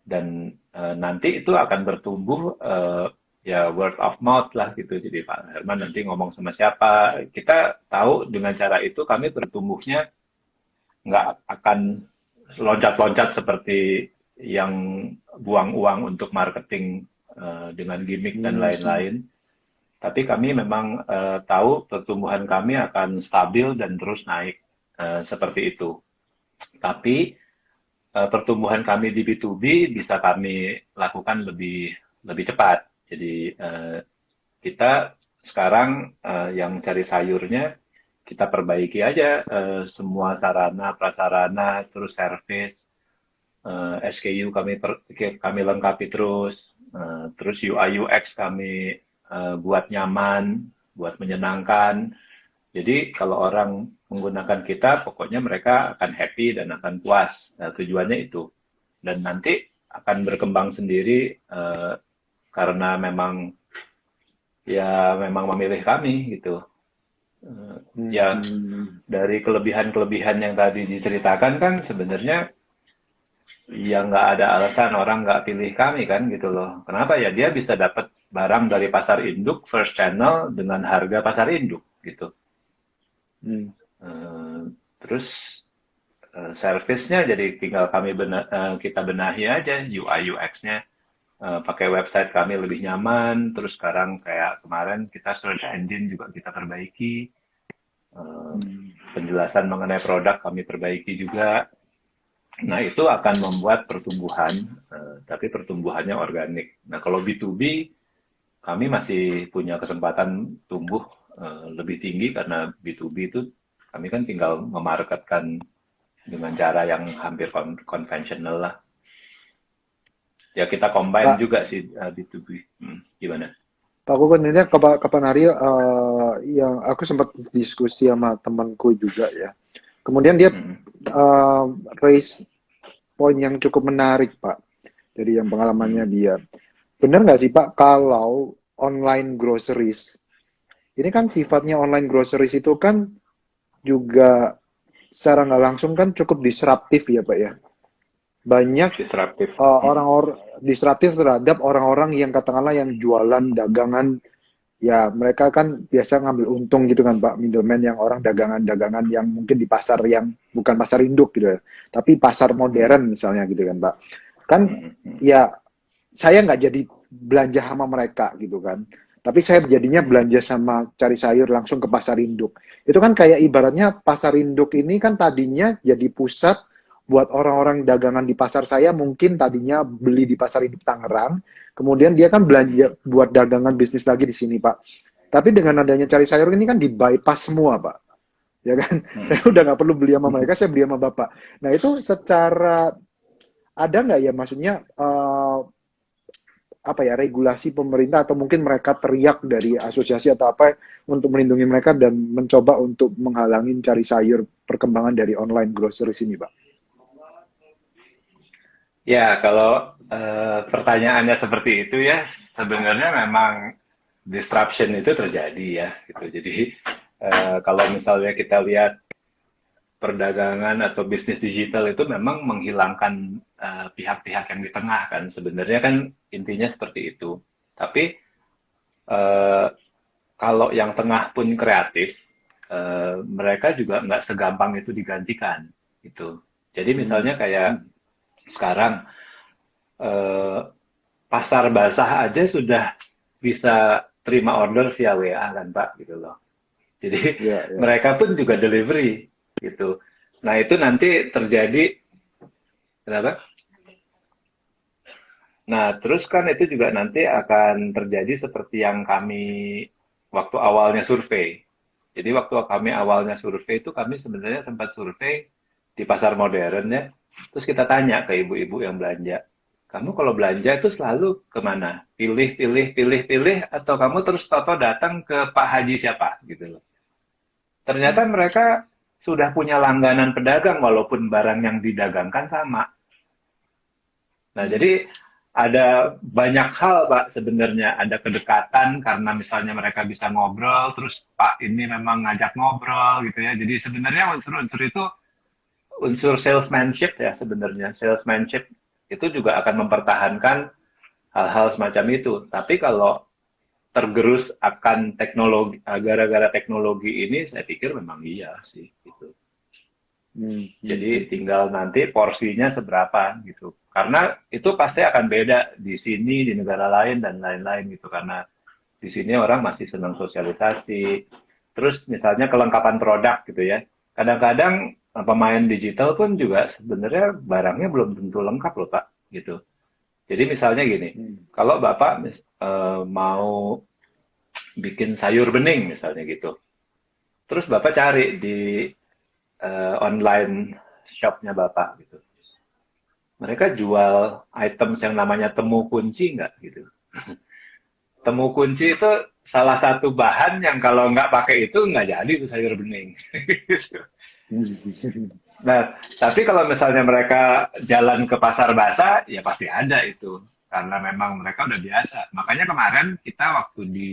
Dan nanti itu akan bertumbuh ya word of mouth lah gitu. Jadi Pak Herman nanti ngomong sama siapa, kita tahu dengan cara itu kami bertumbuhnya nggak akan loncat-loncat seperti yang buang uang untuk marketing dengan gimmick dan Hmm, hmm. lain-lain. Tapi kami memang tahu pertumbuhan kami akan stabil dan terus naik seperti itu. Tapi pertumbuhan kami di B2B bisa kami lakukan lebih lebih cepat. Jadi kita sekarang yang cari sayurnya kita perbaiki aja semua sarana prasarana terus service SKU kami lengkapi terus terus UI UX kami buat nyaman, buat menyenangkan. Jadi kalau orang menggunakan kita, pokoknya mereka akan happy dan akan puas. Nah, tujuannya itu. Dan nanti akan berkembang sendiri karena memang memilih kami gitu. Ya dari kelebihan-kelebihan yang tadi diceritakan kan sebenarnya ya nggak ada alasan orang nggak pilih kami kan gitu loh. Kenapa ya? Dia bisa dapat barang dari pasar induk first channel dengan harga pasar induk gitu. Terus service-nya jadi tinggal kita benahi aja UI UX-nya. Pakai website kami lebih nyaman. Terus sekarang kayak kemarin kita search engine juga kita perbaiki. Penjelasan mengenai produk kami perbaiki juga. Nah, itu akan membuat pertumbuhan, tapi pertumbuhannya organik. Nah, kalau B2B, kami masih punya kesempatan tumbuh lebih tinggi karena B2B itu kami kan tinggal memarketkan dengan cara yang hampir konvensional lah. Ya, kita combine Pak, juga sih B2B. Gimana? Pak Kukun ini kapan hari yang aku sempat diskusi sama temanku juga ya. Kemudian dia raise poin yang cukup menarik, Pak, dari yang pengalamannya dia. Benar nggak sih, Pak, kalau online groceries, ini kan sifatnya online groceries itu kan juga secara nggak langsung kan cukup disruptif ya, Pak ya. Banyak Disruptif. orang-orang disruptif terhadap orang-orang yang katakanlah yang jualan dagangan, ya mereka kan biasa ngambil untung gitu kan Pak, middleman yang orang dagangan-dagangan yang mungkin di pasar yang bukan pasar induk gitu ya, tapi pasar modern misalnya gitu kan Pak. Kan ya saya nggak jadi belanja sama mereka gitu kan, tapi saya jadinya belanja sama cari sayur langsung ke pasar induk. Itu kan kayak ibaratnya pasar induk ini kan tadinya jadi pusat buat orang-orang dagangan di pasar saya, mungkin tadinya beli di pasar induk Tangerang, kemudian dia kan belanja buat dagangan bisnis lagi di sini Pak. Tapi dengan adanya cari sayur ini kan di bypass semua Pak, ya kan? Saya udah nggak perlu beli sama mereka, saya beli sama Bapak. Nah itu secara ada nggak ya maksudnya apa ya regulasi pemerintah atau mungkin mereka teriak dari asosiasi atau apa untuk melindungi mereka dan mencoba untuk menghalangi cari sayur perkembangan dari online groceries ini, Pak? Ya, kalau pertanyaannya seperti itu ya, sebenarnya memang disruption itu terjadi ya, gitu. Jadi kalau misalnya kita lihat perdagangan atau bisnis digital itu memang menghilangkan pihak-pihak yang di tengah kan, sebenarnya kan intinya seperti itu. Tapi kalau yang tengah pun kreatif, mereka juga nggak segampang itu digantikan, gitu. Jadi misalnya kayak sekarang pasar basah aja sudah bisa terima order via WA kan Pak gitu loh. Jadi mereka pun juga delivery gitu. Nah itu nanti terjadi kenapa? Nah terus kan itu juga nanti akan terjadi seperti yang kami waktu awalnya survei. Jadi waktu kami awalnya survei itu kami sebenarnya sempat survei di pasar modern ya. Terus kita tanya ke ibu-ibu yang belanja, kamu kalau belanja itu selalu kemana? Pilih, pilih, pilih, pilih, atau kamu terus toto datang ke Pak Haji siapa gitu loh. Ternyata mereka sudah punya langganan pedagang walaupun barang yang didagangkan sama. Nah, jadi ada banyak hal Pak sebenarnya. Ada kedekatan karena misalnya mereka bisa ngobrol, terus Pak ini memang ngajak ngobrol gitu ya. Jadi sebenarnya unsur-unsur itu unsur salesmanship ya sebenarnya. Salesmanship itu juga akan mempertahankan hal-hal semacam itu. Tapi kalau tergerus akan teknologi, gara-gara teknologi ini, saya pikir memang iya sih. Gitu. Jadi tinggal nanti porsinya seberapa gitu. Karena itu pasti akan beda di sini, di negara lain, dan lain-lain gitu. Karena di sini orang masih senang sosialisasi. Terus misalnya kelengkapan produk gitu ya. Kadang-kadang pemain digital pun juga sebenarnya barangnya belum tentu lengkap loh Pak. Gitu. Jadi misalnya gini, kalau Bapak mau bikin sayur bening misalnya gitu. Terus Bapak cari di online shopnya Bapak gitu. Mereka jual items yang namanya temu kunci nggak gitu. temu kunci itu salah satu bahan yang kalau nggak pakai itu nggak jadi itu sayur bening. Nah, tapi kalau misalnya mereka jalan ke pasar basah, ya pasti ada itu. Karena memang mereka udah biasa. Makanya kemarin kita waktu di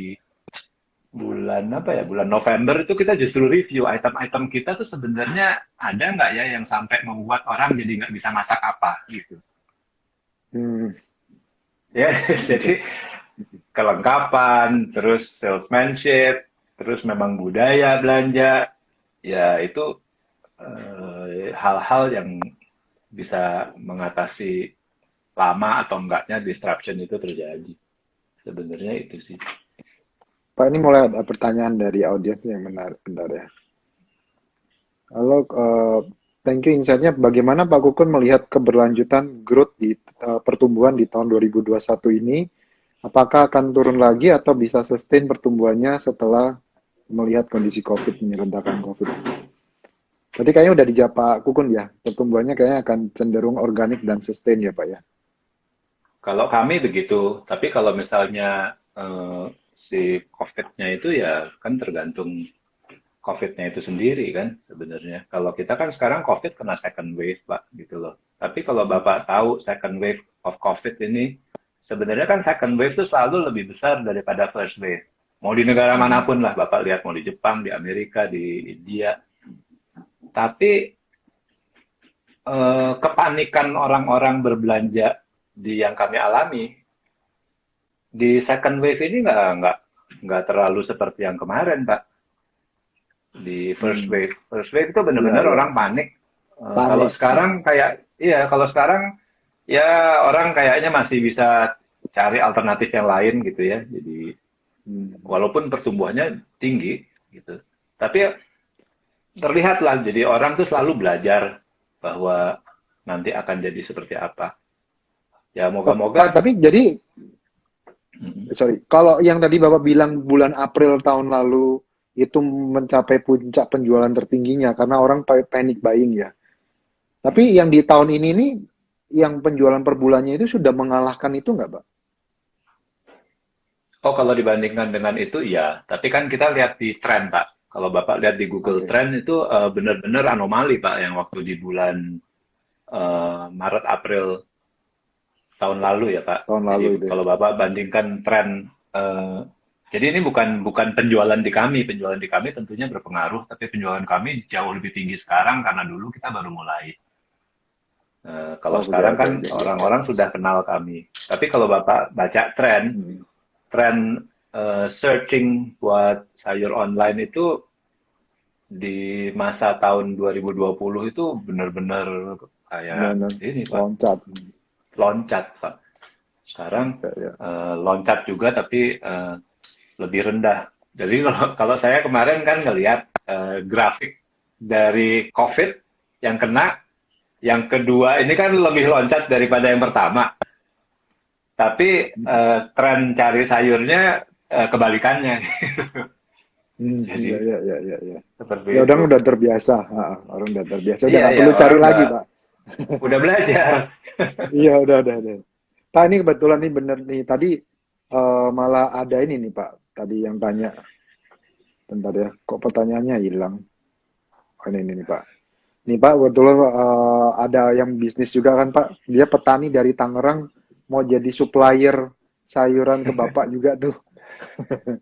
bulan apa ya, bulan November itu kita justru review item-item kita tuh sebenarnya ada nggak ya yang sampai membuat orang jadi nggak bisa masak apa gitu. Hmm, Ya, jadi kelengkapan, terus salesmanship, terus memang budaya belanja, ya itu hal-hal yang bisa mengatasi lama atau enggaknya disruption itu terjadi. Sebenarnya itu sih. Pak, ini mulai ada pertanyaan dari audiens yang menarik, bentar ya. Halo, thank you insight-nya. Bagaimana Pak Kukun melihat keberlanjutan growth di pertumbuhan di tahun 2021 ini? Apakah akan turun lagi atau bisa sustain pertumbuhannya setelah melihat kondisi COVID ini, ledakan COVID? Berarti kayaknya udah dijawab Pak Kukun ya, pertumbuhannya kayaknya akan cenderung organik dan sustain ya Pak ya? Kalau kami begitu, tapi kalau misalnya si COVID-nya itu ya kan tergantung COVID-nya itu sendiri kan sebenarnya. Kalau kita kan sekarang COVID kena second wave, Pak, gitu loh. Tapi kalau Bapak tahu second wave of COVID ini, sebenarnya kan second wave itu selalu lebih besar daripada first wave. Mau di negara manapun lah, Bapak lihat, mau di Jepang, di Amerika, di India. Tapi kepanikan orang-orang berbelanja di yang kami alami, di second wave ini nggak terlalu seperti yang kemarin, Pak. Di first wave itu benar-benar Iya, iya. orang panik. Panik. Kalau sekarang kalau sekarang ya orang kayaknya masih bisa cari alternatif yang lain gitu ya. Jadi walaupun pertumbuhannya tinggi gitu, tapi terlihatlah jadi orang tuh selalu belajar bahwa nanti akan jadi seperti apa. Ya Pak, moga-moga. tapi jadi, sorry, kalau yang tadi Bapak bilang bulan April tahun lalu itu mencapai puncak penjualan tertingginya karena orang panic buying ya. Tapi yang di tahun ini nih, yang penjualan per bulannya itu sudah mengalahkan itu nggak, Pak? Oh, kalau dibandingkan dengan itu ya, tapi kan kita lihat di tren, Pak. Kalau Bapak lihat di Google Oke. Trend itu benar-benar anomali, Pak, yang waktu di bulan Maret April tahun lalu ya, Pak. Tahun Jadi lalu itu ya. kalau Bapak bandingkan tren jadi ini bukan penjualan di kami tentunya berpengaruh, tapi penjualan kami jauh lebih tinggi sekarang karena dulu kita baru mulai. Kalau Oh, sekarang kan oke. orang-orang sudah kenal kami. Tapi kalau Bapak baca tren searching buat sayur online itu di masa tahun 2020 itu benar-benar kayak Benar, ini, Pak, loncat. loncat, Pak. Sekarang Ya. loncat juga tapi lebih rendah. Jadi kalau saya kemarin kan ngelihat grafik dari COVID yang kena, yang kedua ini kan lebih loncat daripada yang pertama. Tapi tren cari sayurnya kebalikannya. Jadi Ya. seperti Ya itu. udah terbiasa. Orang udah terbiasa. Udah Iya, nggak iya, perlu cari orang lagi, Pak. udah belajar. Iya, udah. Pak, ini kebetulan nih bener nih. Tadi malah ada ini nih, Pak. Tadi yang tanya. Bentar ya, kok pertanyaannya hilang? Oh, ini nih, Pak. Nih, Pak, kebetulan ada yang bisnis juga kan, Pak. Dia petani dari Tangerang, mau jadi supplier sayuran ke Bapak juga tuh.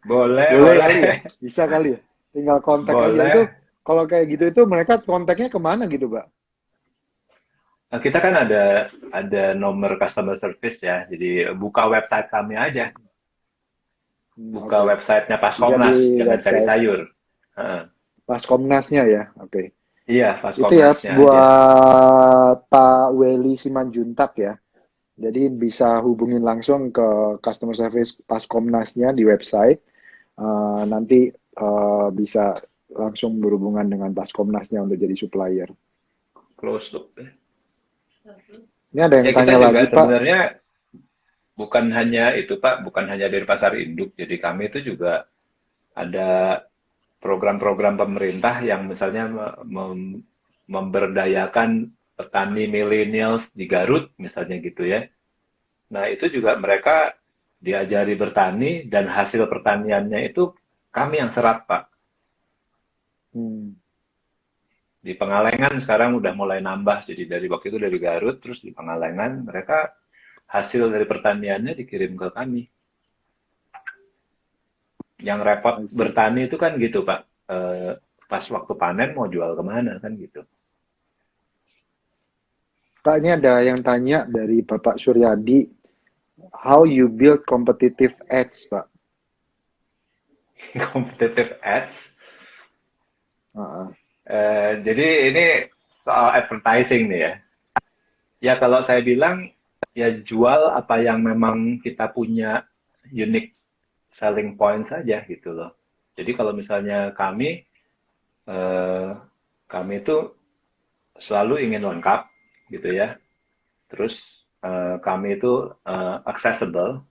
Boleh, Boleh boleh. kali ya? Bisa kali ya? Tinggal kontak aja. Boleh. Itu kalau kayak gitu itu mereka kontaknya kemana gitu, Pak? Nah, kita kan ada nomor customer service ya. Jadi buka website kami aja. Buka Oke. websitenya Jadi Paskomnas, jangan cari website sayur. Heeh. Paskomnasnya ya, oke. Iya, Itu ya Paskomnasnya aja. buat Pak Weli Simanjuntak ya. Jadi bisa hubungin langsung ke customer service Paskomnasnya di website. Nanti bisa langsung berhubungan dengan Paskomnasnya untuk jadi supplier. Close loop. Ini ada yang Ya kita tanya juga lagi, Pak. sebenarnya bukan hanya itu, Pak, bukan hanya dari pasar induk. Jadi kami itu juga ada program-program pemerintah yang misalnya memberdayakan petani millennials di Garut misalnya gitu ya. Nah, itu juga mereka diajari bertani, dan hasil pertaniannya itu kami yang serap, Pak. Hmm. Di Pengalengan sekarang udah mulai nambah, jadi dari waktu itu dari Garut, terus di Pengalengan mereka hasil dari pertaniannya dikirim ke kami. Yang repot I see. bertani itu kan gitu, Pak. Pas waktu panen mau jual kemana kan gitu. Pak, ini ada yang tanya dari Bapak Suryadi, how you build competitive edge, Pak? Competitive ads. Ah, Jadi ini soal advertising nih ya. Ya kalau saya bilang ya jual apa yang memang kita punya unique selling point saja gitu loh. Jadi kalau misalnya kami itu selalu ingin lengkap gitu ya. Terus kami itu accessible.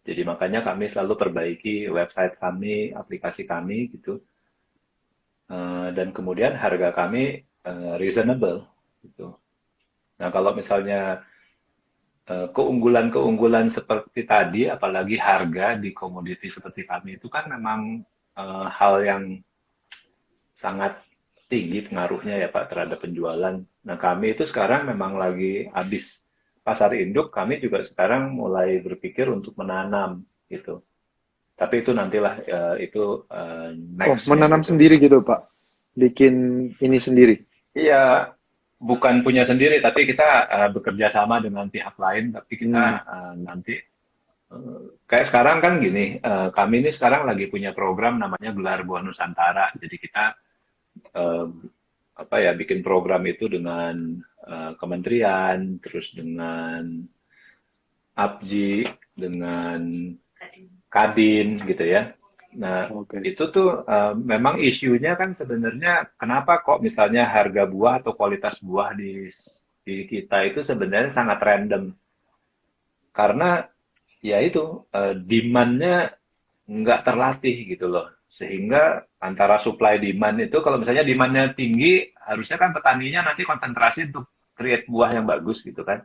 Jadi makanya kami selalu perbaiki website kami, aplikasi kami gitu. Dan kemudian harga kami reasonable gitu. Nah, kalau misalnya keunggulan-keunggulan seperti tadi, apalagi harga di komoditi seperti kami itu kan memang hal yang sangat tinggi pengaruhnya ya Pak terhadap penjualan. Nah, kami itu sekarang memang lagi habis pasar induk, kami juga sekarang mulai berpikir untuk menanam gitu. Tapi itu nantilah itu next-nya menanam gitu. sendiri gitu, Pak? Bikin ini sendiri? Iya, bukan punya sendiri, tapi kita bekerja sama dengan pihak lain, tapi kita nanti kayak sekarang kan gini, kami ini sekarang lagi punya program namanya Gelar Buah Nusantara. Jadi kita eh, apa ya bikin program itu dengan kementerian, terus dengan APJI, dengan Kadin gitu ya. Nah, Oke. itu tuh memang isunya kan sebenarnya kenapa kok misalnya harga buah atau kualitas buah di kita itu sebenarnya sangat random. Karena ya itu demand-nya nggak terlatih gitu loh. Sehingga antara supply demand itu kalau misalnya demand-nya tinggi, harusnya kan petaninya nanti konsentrasi untuk create buah yang bagus gitu kan.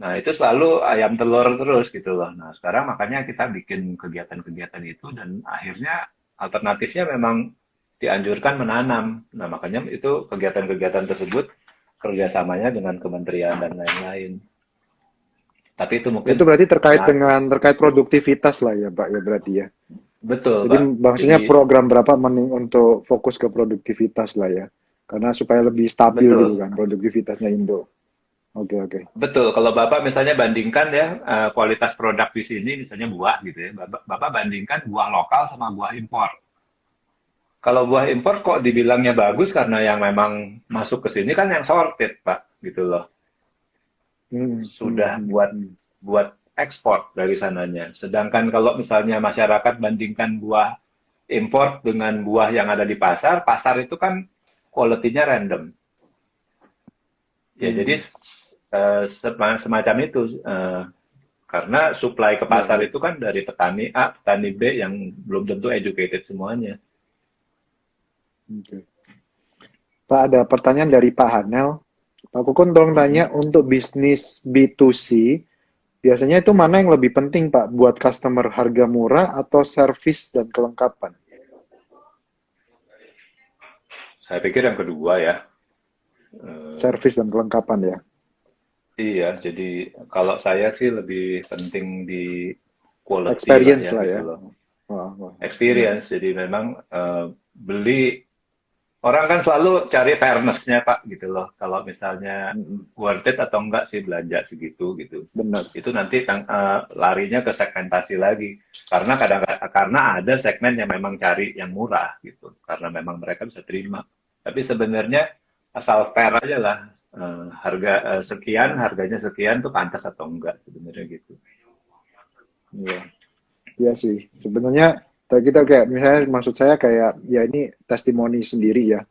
Nah, itu selalu ayam telur terus gitu loh. Nah, sekarang makanya kita bikin kegiatan-kegiatan itu dan akhirnya alternatifnya memang dianjurkan menanam. Nah, makanya itu kegiatan-kegiatan tersebut kerjasamanya dengan kementerian dan lain-lain. Tapi itu mungkin Itu berarti ya terkait produktivitas lah ya, Pak, ya berarti ya. betul, Jadi Pak. maksudnya Jadi program berapa untuk fokus ke produktivitas lah ya. Karena supaya lebih stabil gitu betul. kan produktivitasnya Indo. Oke, oke. Betul, kalau Bapak misalnya bandingkan ya kualitas produk di sini misalnya buah gitu ya. Bapak bandingkan buah lokal sama buah impor. Kalau buah impor kok dibilangnya bagus karena yang memang masuk ke sini kan yang sorted, Pak, gitu loh. Hmm, hmm, Sudah hmm, buat hmm. buat ekspor dari sananya. Sedangkan kalau misalnya masyarakat bandingkan buah impor dengan buah yang ada di pasar, pasar itu kan quality-nya random. Ya, jadi semacam itu. Karena supply ke Ya, pasar ya. itu kan dari petani A, petani B yang belum tentu educated semuanya. Oke. Pak, ada pertanyaan dari Pak Hanel. Pak Kukun tolong tanya, Mhm. untuk bisnis B2C, biasanya itu mana yang lebih penting, Pak? Buat customer harga murah atau service dan kelengkapan? Saya pikir yang kedua ya. Eh, Service dan kelengkapan ya. iya, jadi kalau saya sih lebih penting di quality lah Experience ya lah gitu ya. loh. Wah, wah. Benar. Experience, jadi memang beli orang kan selalu cari fairness-nya Pak gitu loh. Kalau misalnya Mm-mm. worth it atau enggak sih belanja segitu gitu. Benar. Itu nanti larinya ke segmentasi lagi. Karena ada segmen yang memang cari yang murah gitu. Karena memang mereka bisa terima. Tapi sebenarnya asal fair aja lah. Harga sekian, harganya sekian tuh pantas atau enggak sebenarnya gitu. Iya. Iya sih. Sebenarnya kita kayak misalnya maksud saya kayak ya ini testimoni sendiri ya.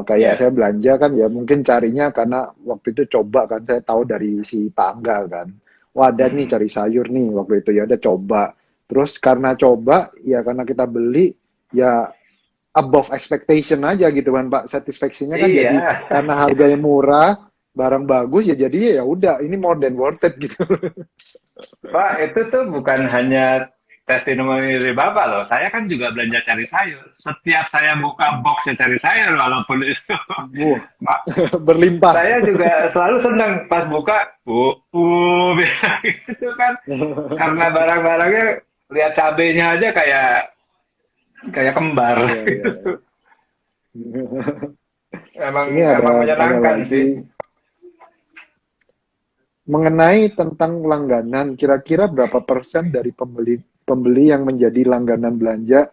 Kayak saya Ya, belanja kan ya mungkin carinya karena waktu itu coba kan saya tahu dari si Pak Angga kan. Wah ada nih mm-mm. cari sayur nih waktu itu ya udah coba. Terus karena coba ya karena kita beli ya above expectation aja gitu kan Pak. Satisfaction-nya kan jadi Iya, karena harganya murah barang bagus ya jadi ya udah ini more than worth it gitu. Pak, itu tuh bukan hanya testimoni dari Bapak loh. Saya kan juga belanja cari sayur. Setiap saya buka box cari sayur, walaupun itu, Wah, Pak, berlimpah. saya juga selalu senang pas buka, bilang gitu kan. Karena barang-barangnya, lihat cabenya aja kayak kayak kembar. Iya, iya, iya. Emang Ini emang ada menyenangkan sih. lagi mengenai tentang langganan. Kira-kira berapa persen dari pembeli pembeli yang menjadi langganan belanja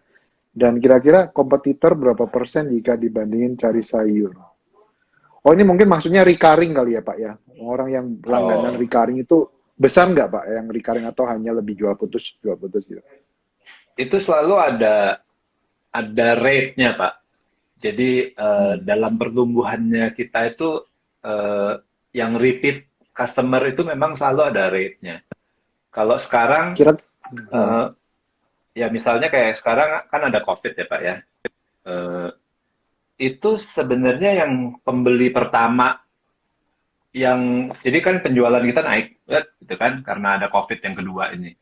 dan kira-kira kompetitor berapa persen jika dibandingin cari sayur? Oh ini mungkin maksudnya recurring kali ya Pak ya. Orang yang langganan Oh, recurring itu besar nggak Pak yang recurring atau hanya lebih jual putus gitu? itu selalu ada rate-nya, Pak. Jadi Hmm. dalam pertumbuhannya kita itu yang repeat customer itu memang selalu ada rate-nya. Kalau sekarang Kira eh, ya misalnya kayak sekarang kan ada COVID ya Pak ya. Eh, itu sebenarnya yang pembeli pertama yang jadi kan penjualan kita naik, gitu kan karena ada COVID yang kedua ini.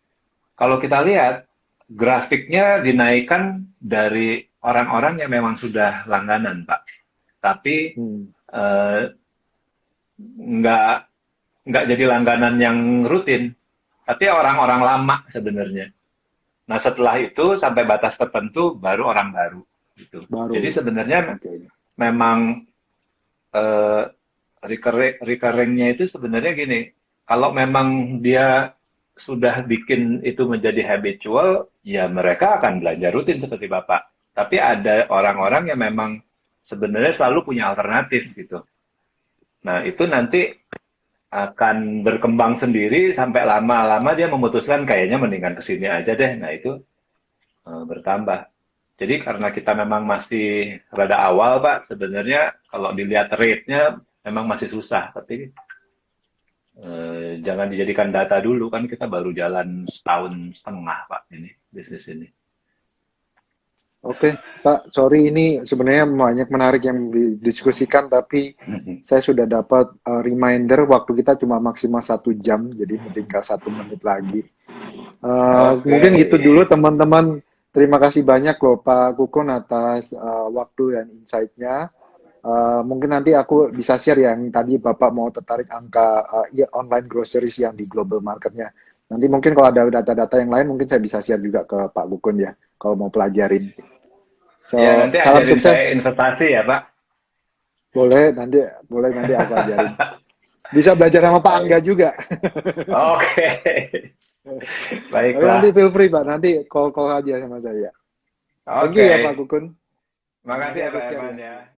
Kalau kita lihat grafiknya dinaikkan dari orang-orang yang memang sudah langganan, Pak. Tapi hmm. eh, nggak nggak jadi langganan yang rutin, tapi orang-orang lama sebenarnya. Nah setelah itu sampai batas tertentu baru orang baru gitu. Jadi Baru. sebenarnya Oke. memang eh, recurringnya itu sebenarnya gini, kalau memang dia sudah bikin itu menjadi habitual, ya mereka akan belanja rutin seperti Bapak. Tapi ada orang-orang yang memang sebenarnya selalu punya alternatif gitu. Nah, itu nanti akan berkembang sendiri sampai lama-lama dia memutuskan kayaknya mendingan kesini aja deh. Nah, itu bertambah. Jadi karena kita memang masih rada awal, Pak, sebenarnya kalau dilihat rate-nya memang masih susah. Tapi jangan dijadikan data dulu, kan kita baru jalan setahun setengah, Pak, ini bisnis ini. Oke, Pak, sorry ini sebenarnya banyak menarik yang didiskusikan, tapi saya sudah dapat reminder waktu kita cuma maksimal 1 jam, jadi tinggal 1 menit lagi. Oke, Mungkin itu dulu teman-teman. Terima kasih banyak loh Pak Kukun atas waktu dan insight-nya. Mungkin nanti aku bisa share yang tadi Bapak mau tertarik angka online groceries yang di global marketnya. Nanti mungkin kalau ada data-data yang lain mungkin saya bisa share juga ke Pak Kukun ya, kalau mau pelajarin. ya So, nanti salam ajarin saya sukses. investasi ya, Pak. Boleh nanti aku ajarin. Bisa belajar sama Pak Angga Baik. juga. Oke, Oke, nanti baiklah. feel free Pak, nanti call-call aja sama saya. Thank you ya Pak Oke, Kukun. Nanti makasih ya aku Pak share Herman ya. ya.